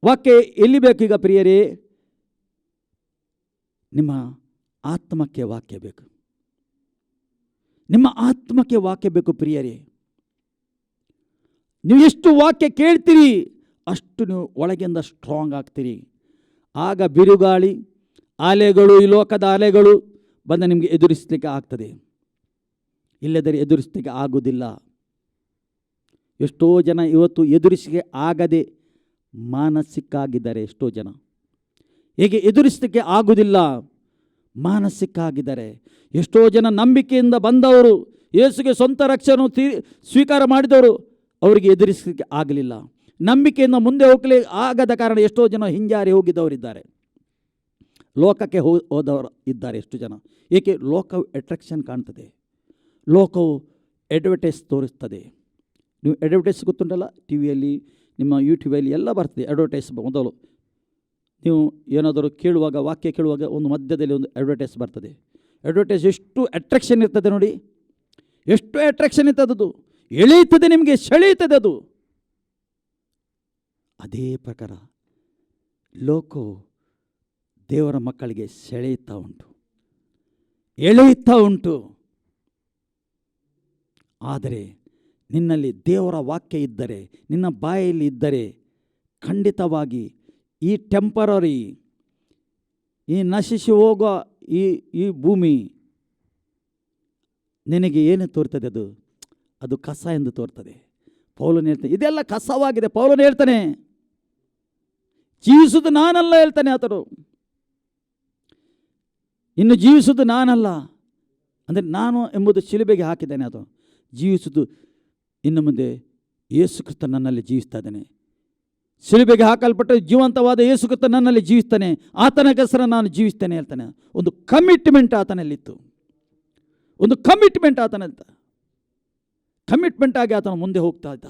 ವಾಕ್ಯ ಎಲ್ಲಿ ಬೇಕು ಈಗ ಪ್ರಿಯರೇ? ನಿಮ್ಮ ಆತ್ಮಕ್ಕೆ ವಾಕ್ಯ ಬೇಕು. ನಿಮ್ಮ ಆತ್ಮಕ್ಕೆ ವಾಕ್ಯ ಬೇಕು ಪ್ರಿಯರೇ. ನೀವು ಎಷ್ಟು ವಾಕ್ಯ ಕೇಳ್ತೀರಿ ಅಷ್ಟು ನೀವು ಒಳಗಿಂದ ಸ್ಟ್ರಾಂಗ್ ಆಗ್ತೀರಿ. ಆಗ ಬಿರುಗಾಳಿ ಅಲೆಗಳು, ಈ ಲೋಕದ ಅಲೆಗಳು ಬಂದು ನಿಮಗೆ ಎದುರಿಸಲಿಕ್ಕೆ ಆಗ್ತದೆ. ಇಲ್ಲದರೆ ಎದುರಿಸಲಿಕ್ಕೆ ಆಗುವುದಿಲ್ಲ. ಎಷ್ಟೋ ಜನ ಇವತ್ತು ಎದುರಿಸಿಗೆ ಆಗದೆ ಮಾನಸಿಕ ಆಗಿದ್ದಾರೆ. ಎಷ್ಟೋ ಜನ ಹೇಗೆ ಎದುರಿಸಲಿಕ್ಕೆ ಆಗುವುದಿಲ್ಲ, ಮಾನಸಿಕ ಆಗಿದ್ದಾರೆ. ಎಷ್ಟೋ ಜನ ನಂಬಿಕೆಯಿಂದ ಬಂದವರು, ಯೇಸುಗೆ ಸ್ವಂತ ರಕ್ಷಣೆ ಸ್ವೀಕಾರ ಮಾಡಿದವರು, ಅವರಿಗೆ ಎದುರಿಸಲಿಕ್ಕೆ ಆಗಲಿಲ್ಲ. ನಂಬಿಕೆಯಿಂದ ಮುಂದೆ ಹೋಗಲಿ ಆಗದ ಕಾರಣ ಎಷ್ಟೋ ಜನ ಹಿಂಜಾರಿ ಹೋಗಿದ್ದವರಿದ್ದಾರೆ, ಲೋಕಕ್ಕೆ ಹೋದವರು ಇದ್ದಾರೆ ಎಷ್ಟು ಜನ. ಏಕೆ? ಲೋಕವು ಅಟ್ರಾಕ್ಷನ್ ಕಾಣ್ತದೆ, ಲೋಕವು ಅಡ್ವರ್ಟೈಸ್ ತೋರಿಸ್ತದೆ. ನೀವು ಅಡ್ವರ್ಟೈಸ್ ಗೊತ್ತುಂಟಲ್ಲ, ಟಿ ವಿಯಲ್ಲಿ, ನಿಮ್ಮ ಯೂಟ್ಯೂಬಲ್ಲಿ ಎಲ್ಲ ಬರ್ತದೆ ಅಡ್ವರ್ಟೈಸ್. ಮೊದಲು ನೀವು ಏನಾದರೂ ಕೇಳುವಾಗ, ವಾಕ್ಯ ಕೇಳುವಾಗ ಒಂದು ಮಧ್ಯದಲ್ಲಿ ಒಂದು ಅಡ್ವರ್ಟೈಸ್ ಬರ್ತದೆ. ಅಡ್ವರ್ಟೈಸ್ ಎಷ್ಟು ಅಟ್ರಾಕ್ಷನ್ ಇರ್ತದೆ ನೋಡಿ, ಎಷ್ಟು ಅಟ್ರಾಕ್ಷನ್ ಇರ್ತದೆ, ಅದು ಎಳೆಯುತ್ತದೆ, ನಿಮಗೆ ಸೆಳೆಯುತ್ತದೆ ಅದು. ಅದೇ ಪ್ರಕಾರ ಲೋಕವು ದೇವರ ಮಕ್ಕಳಿಗೆ ಸೆಳೆಯುತ್ತಾ ಉಂಟು, ಎಳೆಯುತ್ತಾ ಉಂಟು. ಆದರೆ ನಿನ್ನಲ್ಲಿ ದೇವರ ವಾಕ್ಯ ಇದ್ದರೆ, ನಿನ್ನ ಬಾಯಲ್ಲಿ ಇದ್ದರೆ, ಖಂಡಿತವಾಗಿ ಈ ಟೆಂಪರರಿ, ಈ ನಶಿಸಿ ಹೋಗುವ ಈ ಭೂಮಿ ನಿನಗೆ ಏನು ತೋರ್ತದೆ? ಅದು ಕಸ ಎಂದು ತೋರ್ತದೆ. ಪೌಲನು ಹೇಳ್ತಾನೆ, ಇದೆಲ್ಲ ಕಸವಾಗಿದೆ. ಪೌಲನು ಹೇಳ್ತಾನೆ, ಜೀವಿಸುವುದು ನಾನಲ್ಲ ಹೇಳ್ತಾನೆ ಆತನು. ಇನ್ನು ಜೀವಿಸುವುದು ನಾನಲ್ಲ ಅಂದರೆ ನಾನು ಎಂಬುದು ಶಿಲುಬೆಗೆ ಹಾಕಿದ್ದೇನೆ. ಅದು ಜೀವಿಸುವುದು ಇನ್ನು ಮುಂದೆ ಯೇಸು ಕ್ರಿಸ್ತ ನನ್ನಲ್ಲಿ ಜೀವಿಸ್ತಾ ಇದ್ದಾನೆ. ಶಿಲುಬೆಗೆ ಹಾಕಲ್ಪಟ್ಟ ಜೀವಂತವಾದ ಯೇಸು ಕ್ರಿಸ್ತ ನನ್ನಲ್ಲಿ ಜೀವಿಸ್ತಾನೆ, ಆತನಿಗೋಸ್ಕರ ನಾನು ಜೀವಿಸ್ತೇನೆ ಹೇಳ್ತಾನೆ. ಒಂದು ಕಮಿಟ್ಮೆಂಟ್ ಆತನಲ್ಲಿತ್ತು, ಒಂದು ಕಮಿಟ್ಮೆಂಟ್ ಆತನಂತ. ಕಮಿಟ್ಮೆಂಟ್ ಆಗಿ ಆತನ ಮುಂದೆ ಹೋಗ್ತಾ ಇದ್ದ.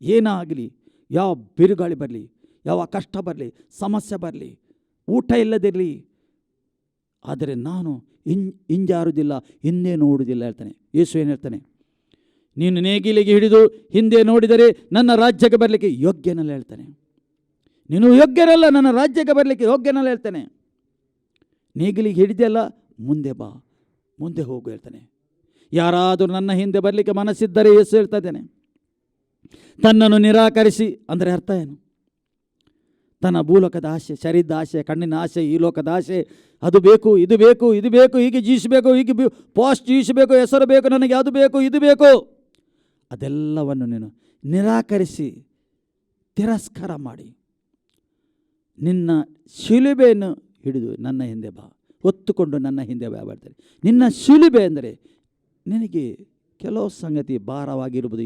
ಏನಾಗಲಿ, ಯಾವ ಬಿರುಗಾಳಿ ಬರಲಿ, ಯಾವ ಕಷ್ಟ ಬರಲಿ, ಸಮಸ್ಯೆ ಬರಲಿ, ಊಟ ಇಲ್ಲದಿರಲಿ, ಆದರೆ ನಾನು ಹಿಂಜಾರುವುದಿಲ್ಲ, ಹಿಂದೆ ನೋಡುವುದಿಲ್ಲ ಹೇಳ್ತಾನೆ. ಯೇಸು ಏನು ಹೇಳ್ತಾನೆ? ನೀನು ನೇಗಿಲಿಗೆ ಹಿಡಿದು ಹಿಂದೆ ನೋಡಿದರೆ ನನ್ನ ರಾಜ್ಯಕ್ಕೆ ಬರಲಿಕ್ಕೆ ಯೋಗ್ಯನಲ್ಲ ಹೇಳ್ತಾನೆ. ನೀನು ಯೋಗ್ಯನಲ್ಲ, ನನ್ನ ರಾಜ್ಯಕ್ಕೆ ಬರಲಿಕ್ಕೆ ಯೋಗ್ಯನಲ್ಲ ಹೇಳ್ತಾನೆ. ನೇಗಿಲಿಗೆ ಹಿಡಿದೆಲ್ಲ, ಮುಂದೆ ಬಾ, ಮುಂದೆ ಹೋಗು ಹೇಳ್ತಾನೆ. ಯಾರಾದರೂ ನನ್ನ ಹಿಂದೆ ಬರಲಿಕ್ಕೆ ಮನಸ್ಸಿದ್ದರೆ, ಯೇಸು ಹೇಳ್ತಾ ಇದ್ದಾನೆ, ತನ್ನನ್ನು ನಿರಾಕರಿಸಿ ಅಂದರೆ ಅರ್ಥ ಏನು? ತನ್ನ ಭೂಲೋಕದ ಆಸೆ, ಶರೀರದ ಆಸೆ, ಕಣ್ಣಿನ ಆಸೆ, ಈ ಲೋಕದ ಆಸೆ, ಅದು ಬೇಕು, ಇದು ಬೇಕು, ಇದು ಬೇಕು, ಹೀಗೆ ಜೀವಿಸಬೇಕು, ಹೀಗೆ ಪೋಸ್ಟ್ ಜೀವಿಸಬೇಕು, ಹೆಸರು ಬೇಕು ನನಗೆ, ಅದು ಬೇಕು, ಇದು ಬೇಕು, ಅದೆಲ್ಲವನ್ನು ನೀನು ನಿರಾಕರಿಸಿ ತಿರಸ್ಕಾರ ಮಾಡಿ ನಿನ್ನ ಶಿಲುಬೆಯನ್ನು ಹಿಡಿದು ನನ್ನ ಹಿಂದೆ ಬಾ, ಹೊತ್ತುಕೊಂಡು ನನ್ನ ಹಿಂದೆ ಬಾ ಬರ್ತಾರೆ. ನಿನ್ನ ಶಿಲುಬೆ ಅಂದರೆ ನಿನಗೆ ಕೆಲವು ಸಂಗತಿ ಭಾರವಾಗಿರುವುದು.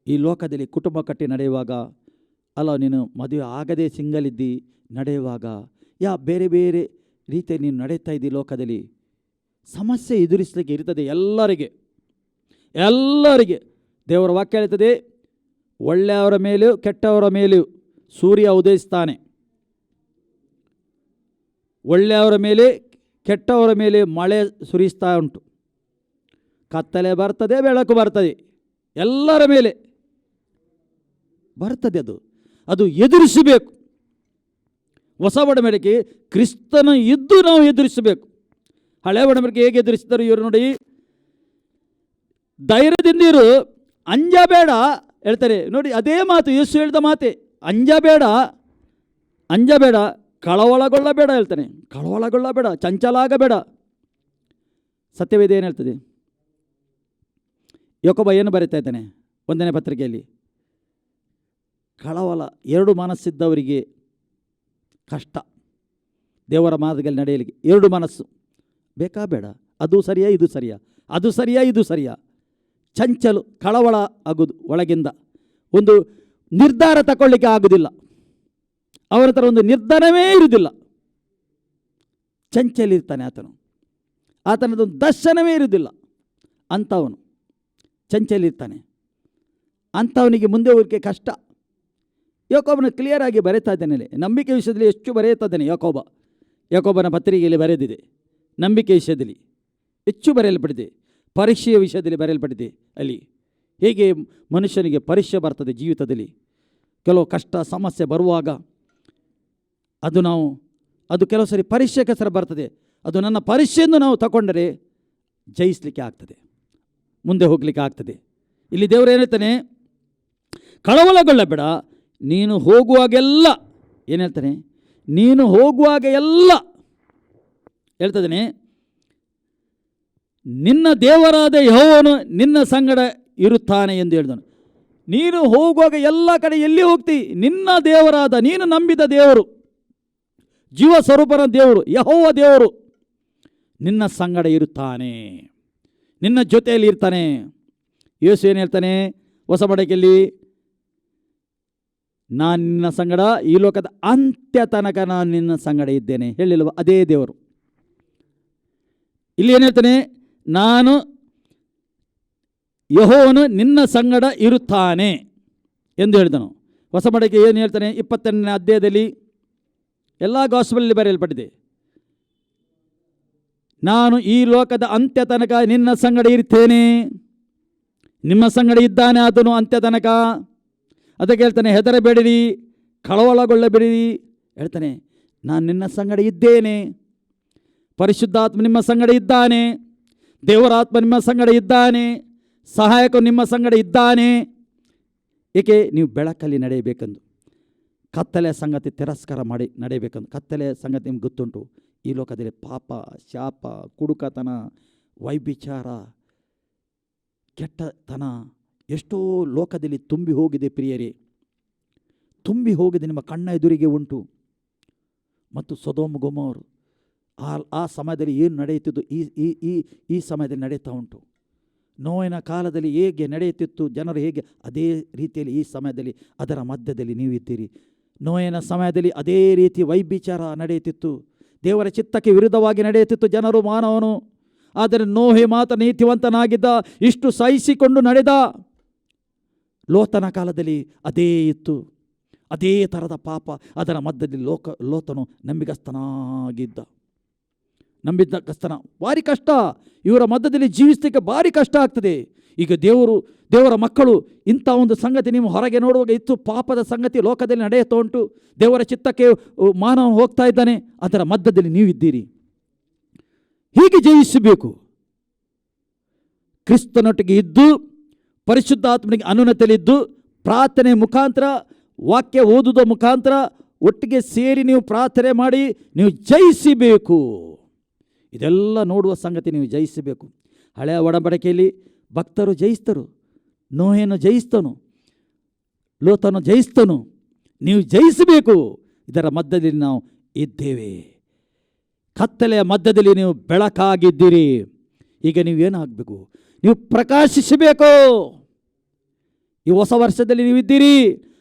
ಈ ಲೋಕದಲ್ಲಿ ಕುಟುಂಬ ಕಟ್ಟಿ ನಡೆಯುವಾಗ, ಅಲ್ಲ ನೀನು ಮದುವೆ ಆಗದೆ ಸಿಂಗಲ್ ಇದ್ದಿ ನಡೆಯುವಾಗ, ಬೇರೆ ಬೇರೆ ರೀತಿಯಲ್ಲಿ ನೀನು ನಡೆಯುತ್ತಾ ಇದ್ದಿ, ಲೋಕದಲ್ಲಿ ಸಮಸ್ಯೆ ಎದುರಿಸಲಿಕ್ಕೆ ಇರ್ತದೆ ಎಲ್ಲರಿಗೆ. ದೇವರ ವಾಕ್ಯ ಹೇಳ್ತದೆ, ಒಳ್ಳೆಯವರ ಮೇಲೂ ಕೆಟ್ಟವರ ಮೇಲೂ ಸೂರ್ಯ ಉದಯಿಸ್ತಾನೆ, ಒಳ್ಳೆಯವರ ಮೇಲೆ ಕೆಟ್ಟವರ ಮೇಲೆ ಮಳೆ ಸುರಿಸ್ತಾ ಉಂಟು. ಕತ್ತಲೆ ಬರ್ತದೆ, ಬೆಳಕು ಬರ್ತದೆ, ಎಲ್ಲರ ಮೇಲೆ ಬರ್ತದೆ. ಅದು ಎದುರಿಸಬೇಕು. ಹೊಸ ಒಡಂಬಡಿಕೆ ಕ್ರಿಸ್ತನ ಇದ್ದು ನಾವು ಎದುರಿಸಬೇಕು. ಹಳೆ ಒಡಂಬಡಿಕೆ ಹೇಗೆ ಎದುರಿಸಿದರು ಇವರು ನೋಡಿ, ಧೈರ್ಯದಿಂದ ಇರು, ಅಂಜಬೇಡ ಹೇಳ್ತಾರೆ ನೋಡಿ. ಅದೇ ಮಾತು ಯೇಸು ಹೇಳಿದ ಮಾತೆ, ಅಂಜಬೇಡ, ಕಳವಳಗೊಳ್ಳಬೇಡ ಹೇಳ್ತಾನೆ. ಕಳವಳಗೊಳ್ಳಬೇಡ, ಚಂಚಲ ಆಗಬೇಡ. ಸತ್ಯವೇದ ಏನು ಹೇಳ್ತದೆ? ಯಾಕೋಬ ಏನು ಬರೀತಾ ಇದ್ದಾನೆ 1ನೇ ಪತ್ರಿಕೆಯಲ್ಲಿ? ಕಳವಳ, ಎರಡು ಮನಸ್ಸಿದ್ದವರಿಗೆ ಕಷ್ಟ. ದೇವರ ಮಾರ್ಗದಲ್ಲಿ ನಡೆಯಲಿಕ್ಕೆ ಎರಡು ಮನಸ್ಸು ಬೇಕಾ ಬೇಡ? ಅದು ಸರಿಯಾ ಇದು ಸರಿಯಾ, ಅದು ಸರಿಯಾ ಇದು ಸರಿಯಾ, ಚಂಚಲು ಕಳವಳ ಆಗೋದು. ಒಳಗಿಂದ ಒಂದು ನಿರ್ಧಾರ ತಗೊಳ್ಳಿಕ್ಕೆ ಆಗೋದಿಲ್ಲ, ಅವರ ಹತ್ರ ಒಂದು ನಿರ್ಧಾರವೇ ಇರುವುದಿಲ್ಲ. ಚಂಚಲಿರ್ತಾನೆ ಆತನು. ಆತನದೊಂದು ದರ್ಶನವೇ ಇರುವುದಿಲ್ಲ. ಅಂಥವನು ಚಂಚಲಿರ್ತಾನೆ, ಅಂಥವನಿಗೆ ಮುಂದೆ ಹೋಗೋಕ್ಕೆ ಕಷ್ಟ. ಯಾಕೋಬನ ಕ್ಲಿಯರ್ ಆಗಿ ಬರೀತಾ ಇದ್ದಾನೆ. ನಂಬಿಕೆ ವಿಷಯದಲ್ಲಿ ಎಷ್ಟು ಬರೆಯುತ್ತಾ ಇದ್ದಾನೆ ಯಾಕೋಬನ ಪತ್ರಿಕೆಯಲ್ಲಿ ಬರೆದಿದೆ. ನಂಬಿಕೆ ವಿಷಯದಲ್ಲಿ ಹೆಚ್ಚು ಬರೆಯಲ್ಪಟ್ಟಿದೆ, ಪರೀಕ್ಷೆಯ ವಿಷಯದಲ್ಲಿ ಬರೆಯಲ್ಪಟ್ಟಿದೆ. ಅಲ್ಲಿ ಹೇಗೆ ಮನುಷ್ಯನಿಗೆ ಪರೀಕ್ಷೆ ಬರ್ತದೆ ಜೀವಿತದಲ್ಲಿ, ಕೆಲವು ಕಷ್ಟ ಸಮಸ್ಯೆ ಬರುವಾಗ ಅದು ಕೆಲವು ಸರಿ ಪರೀಕ್ಷೆಗೆ ಸರ ಬರ್ತದೆ. ಅದು ನನ್ನ ಪರೀಕ್ಷೆಯನ್ನು ನಾವು ತಗೊಂಡರೆ ಜಯಿಸಲಿಕ್ಕೆ ಆಗ್ತದೆ, ಮುಂದೆ ಹೋಗಲಿಕ್ಕೆ ಆಗ್ತದೆ. ಇಲ್ಲಿ ದೇವರು ಹೇಳ್ತಾನೆ, ಕಳವಳಗೊಳ್ಳಬೇಡ, ನೀನು ಹೋಗುವಾಗೆಲ್ಲ ಏನು ಹೇಳ್ತಾನೆ, ನೀನು ಹೋಗುವಾಗ ಎಲ್ಲ ಹೇಳ್ತದೇನೆ, ನಿನ್ನ ದೇವರಾದ ಯೆಹೋವನು ನಿನ್ನ ಸಂಗಡ ಇರುತ್ತಾನೆ ಎಂದು ಹೇಳಿದನು. ನೀನು ಹೋಗುವಾಗ ಎಲ್ಲ ಕಡೆ ಎಲ್ಲಿ ಹೋಗ್ತಿ, ನಿನ್ನ ದೇವರಾದ, ನೀನು ನಂಬಿದ ದೇವರು, ಜೀವ ಸ್ವರೂಪನ ದೇವರು ಯೆಹೋವ ದೇವರು ನಿನ್ನ ಸಂಗಡ ಇರುತ್ತಾನೆ, ನಿನ್ನ ಜೊತೆಯಲ್ಲಿ ಇರ್ತಾನೆ. ಯೇಸು ಏನು ಹೇಳ್ತಾನೆ ಹೊಸ ಒಡಂಬಡಿಕೆಯಲ್ಲಿ, ನಾನು ನಿನ್ನ ಸಂಗಡ ಈ ಲೋಕದ ಅಂತ್ಯ ತನಕ ನಾನು ನಿನ್ನ ಸಂಗಡ ಇದ್ದೇನೆ ಹೇಳಿಲ್ವ? ಅದೇ ದೇವರು. ಇಲ್ಲಿ ಏನು ಹೇಳ್ತಾನೆ, ನಾನು ಯೆಹೋವನು ನಿನ್ನ ಸಂಗಡ ಇರುತ್ತಾನೆ ಎಂದು ಹೇಳಿದನು. ಹೊಸ ಒಡಂಬಡಿಕೆ ಏನು ಹೇಳ್ತಾನೆ, 28ನೇ ಅಧ್ಯಾಯದಲ್ಲಿ ಎಲ್ಲ ಗಾಸ್ಪಲಲ್ಲಿ ಬರೆಯಲ್ಪಟ್ಟಿದೆ, ನಾನು ಈ ಲೋಕದ ಅಂತ್ಯ ತನಕ ನಿನ್ನ ಸಂಗಡ ಇರ್ತೇನೆ, ನಿಮ್ಮ ಸಂಗಡ ಇದ್ದಾನೆ ಆತನು ಅಂತ್ಯ ತನಕ. ಅದಕ್ಕೆ ಹೇಳ್ತಾನೆ, ಹೆದರಬೇಡಿರಿ, ಕಳವಳಗೊಳ್ಳಬೇಡಿರಿ. ಹೇಳ್ತಾನೆ, ನಾನು ನಿನ್ನ ಸಂಗಡ ಇದ್ದೇನೆ, ಪರಿಶುದ್ಧಾತ್ಮ ನಿಮ್ಮ ಸಂಗಡ ಇದ್ದಾನೆ, ದೇವರಾತ್ಮ ನಿಮ್ಮ ಸಂಗಡ ಇದ್ದಾನೆ, ಸಹಾಯಕ ನಿಮ್ಮ ಸಂಗಡ ಇದ್ದಾನೆ. ಏಕೆ? ನೀವು ಬೆಳಕಲ್ಲಿ ನಡೆಯಬೇಕೆಂದು, ಕತ್ತಲೆಯ ಸಂಗತಿ ತಿರಸ್ಕಾರ ಮಾಡಿ ನಡೆಯಬೇಕೆಂದು. ಕತ್ತಲೆಯ ಸಂಗತಿ ನಿಮ್ಗೆ ಗೊತ್ತುಂಟು, ಈ ಲೋಕದಲ್ಲಿ ಪಾಪ, ಶಾಪ, ಕುಡುಕತನ, ವೈಭಿಚಾರ, ಕೆಟ್ಟತನ ಎಷ್ಟೋ ಲೋಕದಲ್ಲಿ ತುಂಬಿ ಹೋಗಿದೆ ಪ್ರಿಯರೇ, ತುಂಬಿ ಹೋಗಿದೆ, ನಿಮ್ಮ ಕಣ್ಣ ಎದುರಿಗೆ ಉಂಟು. ಮತ್ತು ಸೊದೋಮ್ ಗೊಮೋರ್ ಆ ಸಮಯದಲ್ಲಿ ಏನು ನಡೆಯುತ್ತಿದ್ದು ಈ ಸಮಯದಲ್ಲಿ ನಡೆಯುತ್ತಾ ಉಂಟು. ನೋವಿನ ಕಾಲದಲ್ಲಿ ಹೇಗೆ ನಡೆಯುತ್ತಿತ್ತು ಜನರು, ಹೇಗೆ ಅದೇ ರೀತಿಯಲ್ಲಿ ಈ ಸಮಯದಲ್ಲಿ ಅದರ ಮಧ್ಯದಲ್ಲಿ ನೀವು ಇದ್ದೀರಿ. ನೋವಿನ ಸಮಯದಲ್ಲಿ ಅದೇ ರೀತಿ ವೈಭಿಚಾರ ನಡೆಯುತ್ತಿತ್ತು, ದೇವರ ಚಿತ್ತಕ್ಕೆ ವಿರುದ್ಧವಾಗಿ ನಡೆಯುತ್ತಿತ್ತು ಜನರು, ಮಾನವನು. ಆದರೆ ನೋಹೆ ಮಾತ್ರ ನೀತಿವಂತನಾಗಿದ್ದ, ಇಷ್ಟು ಸಹಿಸಿಕೊಂಡು ನಡೆದ. ಲೋತನ ಕಾಲದಲ್ಲಿ ಅದೇ ಇತ್ತು, ಅದೇ ಥರದ ಪಾಪ, ಅದರ ಮಧ್ಯದಲ್ಲಿ ಲೋತನು ನಂಬಿಗಸ್ತನಾಗಿದ್ದ. ಭಾರಿ ಕಷ್ಟ, ಇವರ ಮಧ್ಯದಲ್ಲಿ ಜೀವಿಸಲಿಕ್ಕೆ ಭಾರಿ ಕಷ್ಟ ಆಗ್ತದೆ. ಈಗ ದೇವರ ಮಕ್ಕಳು ಇಂಥ ಒಂದು ಸಂಗತಿ ನೀವು ಹೊರಗೆ ನೋಡುವಾಗ ಇತ್ತು, ಪಾಪದ ಸಂಗತಿ ಲೋಕದಲ್ಲಿ ನಡೆಯುತ್ತಾ ಉಂಟು, ದೇವರ ಚಿತ್ತಕ್ಕೆ ಮಾನವ ಹೋಗ್ತಾ ಇದ್ದಾನೆ, ಅದರ ಮಧ್ಯದಲ್ಲಿ ನೀವಿದ್ದೀರಿ. ಹೀಗೆ ಜಯಿಸಬೇಕು. ಕ್ರಿಸ್ತನೊಟ್ಟಿಗೆ ಇದ್ದು, ಪರಿಶುದ್ಧಾತ್ಮನಿಗೆ ಅನುನ್ನತಿಯಲ್ಲಿದ್ದು, ಪ್ರಾರ್ಥನೆ ಮುಖಾಂತರ, ವಾಕ್ಯ ಓದುವ ಮುಖಾಂತರ ಒಟ್ಟಿಗೆ ಸೇರಿ ನೀವು ಪ್ರಾರ್ಥನೆ ಮಾಡಿ ನೀವು ಜಯಿಸಬೇಕು. ಇದೆಲ್ಲ ನೋಡುವ ಸಂಗತಿ ನೀವು ಜಯಿಸಬೇಕು. ಹಳೆಯ ಒಡಂಬಡಿಕೆಯಲ್ಲಿ ಭಕ್ತರು ಜಯಿಸ್ತರು, ನೋಹೇನು ಜಯಿಸ್ತನು, ಲೋತನು ಜಯಿಸ್ತನು. ನೀವು ಜಯಿಸಬೇಕು. ಇದರ ಮಧ್ಯದಲ್ಲಿ ನಾವು ಇದ್ದೇವೆ, ಕತ್ತಲೆಯ ಮಧ್ಯದಲ್ಲಿ ನೀವು ಬೆಳಕಾಗಿದ್ದೀರಿ. ಈಗ ನೀವೇನಾಗಬೇಕು? ನೀವು ಪ್ರಕಾಶಿಸಬೇಕು. ಈ ಹೊಸ ವರ್ಷದಲ್ಲಿ ನೀವಿದ್ದೀರಿ,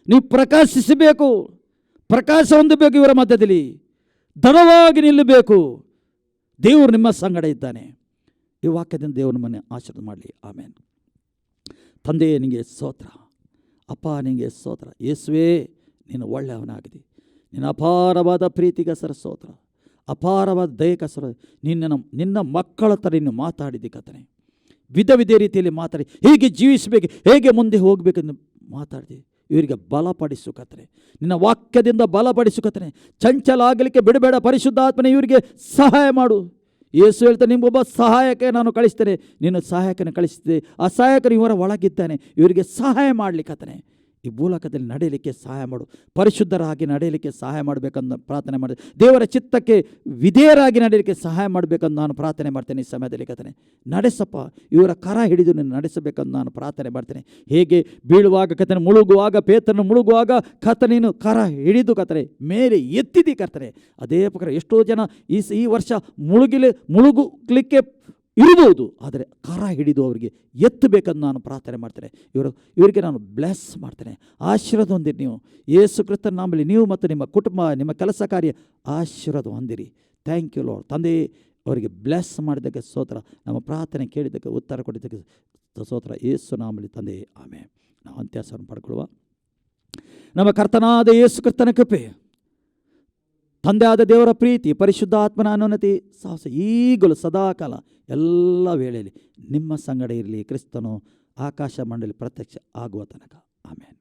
ನೀವು ಪ್ರಕಾಶಿಸಬೇಕು, ಪ್ರಕಾಶ ಹೊಂದಬೇಕು. ಇವರ ಮಧ್ಯದಲ್ಲಿ ದೃಢವಾಗಿ ನಿಲ್ಲಬೇಕು. ದೇವರು ನಿಮ್ಮ ಸಂಗಡ ಇದ್ದಾನೆ. ಈ ವಾಕ್ಯದಿಂದ ದೇವರು ನಮ್ಮನ್ನು ಆಶೀರ್ವಾದ ಮಾಡಲಿ. ಆಮೇನ್. ತಂದೆಯೇ ನಿನಗೆ ಸ್ತೋತ್ರ, ಅಪ್ಪ ನಿನಗೆ ಸ್ತೋತ್ರ. ಯೇಸುವೇ ನೀನು ಒಳ್ಳೆಯವನಾಗಿದೆ, ನಿನ್ನ ಅಪಾರವಾದ ಪ್ರೀತಿಗಸರ ಸ್ತೋತ್ರ, ಅಪಾರವಾದ ದಯಕಸರ. ನಿನ್ನ ಮಕ್ಕಳ ಥರ ನೀನು ಮಾತಾಡಿದ್ದಿ ಕರ್ತನೇ. ವಿಧ ರೀತಿಯಲ್ಲಿ ಮಾತಾಡಿ ಹೇಗೆ ಜೀವಿಸಬೇಕು, ಹೇಗೆ ಮುಂದೆ ಹೋಗಬೇಕೆಂದು ಮಾತಾಡಿದೆ. ಇವರಿಗೆ ಬಲಪಡಿಸು ಕರ್ತನೇ, ನಿನ್ನ ವಾಕ್ಯದಿಂದ ಬಲಪಡಿಸು ಕರ್ತನೇ. ಚಂಚಲ ಆಗಲಿಕ್ಕೆ ಬಿಡಬೇಡ ಪರಿಶುದ್ಧಾತ್ಮನೇ, ಇವರಿಗೆ ಸಹಾಯ ಮಾಡು. ಯೇಸು ಹೇಳ್ತಾನೆ, ನಿಮಗೊಬ್ಬ ಸಹಾಯಕ ನಾನು ಕಳಿಸ್ತೇನೆ, ನೀನು ಸಹಾಯಕನ ಕಳಿಸಿದೆ. ಆ ಸಹಾಯಕನು ಇವರ ಒಳಗಿದ್ದಾನೆ, ಇವರಿಗೆ ಸಹಾಯ ಮಾಡಲಿಕ್ಕತ್ತಾನೆ. ಈ ಭೂಲೋಕದಲ್ಲಿ ನಡೆಯಲಿಕ್ಕೆ ಸಹಾಯ ಮಾಡು, ಪರಿಶುದ್ಧರಾಗಿ ನಡೆಯಲಿಕ್ಕೆ ಸಹಾಯ ಮಾಡಬೇಕಂದು ಪ್ರಾರ್ಥನೆ ಮಾಡಿದೆ. ದೇವರ ಚಿತ್ತಕ್ಕೆ ವಿಧೇಯರಾಗಿ ನಡೆಯಲಿಕ್ಕೆ ಸಹಾಯ ಮಾಡಬೇಕಂದು ನಾನು ಪ್ರಾರ್ಥನೆ ಮಾಡ್ತೇನೆ. ಈ ಸಮಯದಲ್ಲಿ ಕರ್ತನೇ ನಡೆಸಪ್ಪ, ಇವರ ಕರ ಹಿಡಿದು ನೀನು ನಡೆಸಬೇಕಂದು ನಾನು ಪ್ರಾರ್ಥನೆ ಮಾಡ್ತೇನೆ. ಹೇಗೆ ಬೀಳುವಾಗ ಕರ್ತನೇ, ಮುಳುಗುವಾಗ ಪೇತ್ರನು ಮುಳುಗುವಾಗ ಕರ್ತನೇ ನೀನು ಕರ ಹಿಡಿದು ಕರ್ತನೇ ಮೇಲೆ ಎತ್ತಿದಿ ಕರ್ತನೇ. ಅದೇ ಪ್ರಕಾರ ಎಷ್ಟೋ ಜನ ಈ ವರ್ಷ ಮುಳುಗಲಿಕ್ಕೆ ಇರಬಹುದು, ಆದರೆ ಕರ ಹಿಡಿದು ಅವರಿಗೆ ಎತ್ತಬೇಕಂದು ನಾನು ಪ್ರಾರ್ಥನೆ ಮಾಡ್ತೇನೆ. ಇವರಿಗೆ ನಾನು ಬ್ಲೆಸ್ ಮಾಡ್ತೇನೆ. ಆಶೀರ್ವಾದ ಹೊಂದಿರಿ. ನೀವು ಯೇಸು ಕ್ರಿಸ್ತನ ನಾಮದಲ್ಲಿ ನೀವು ಮತ್ತು ನಿಮ್ಮ ಕುಟುಂಬ, ನಿಮ್ಮ ಕೆಲಸ ಕಾರ್ಯ ಆಶೀರ್ವಾದ ಹೊಂದಿರಿ. Thank you lord. ತಂದೆ ಅವರಿಗೆ ಬ್ಲೆಸ್ ಮಾಡಿದ್ದಕ್ಕೆ ಸ್ತೋತ್ರ. ನಮ್ಮ ಪ್ರಾರ್ಥನೆ ಕೇಳಿದ್ದಕ್ಕೆ ಉತ್ತರ ಕೊಟ್ಟಿದ್ದಕ್ಕೆ ಸ್ತೋತ್ರ. ಯೇಸು ನಾಮದಲ್ಲಿ ತಂದೆ, ಆಮೇಲೆ ನಾವು ಅಂತ್ಯಾಸವನ್ನು ಪಡ್ಕೊಳ್ಳುವ. ನಮ್ಮ ಕರ್ತನಾದ ಯೇಸು ಕ್ರಿಸ್ತನ ಕೃಪೆ, ತಂದೆಯಾದ ದೇವರ ಪ್ರೀತಿ, ಪರಿಶುದ್ಧಾತ್ಮನ ಅನುನ್ನತಿ ಸಾಹಸ ಈಗಲೂ ಸದಾಕಾಲ ಎಲ್ಲ ವೇಳೆಯಲ್ಲಿ ನಿಮ್ಮ ಸಂಗಡ ಇರಲಿ. ಕ್ರಿಸ್ತನು ಆಕಾಶ ಮಂಡಳಿ ಪ್ರತ್ಯಕ್ಷ ಆಗುವ ತನಕ. ಆಮೇನ್.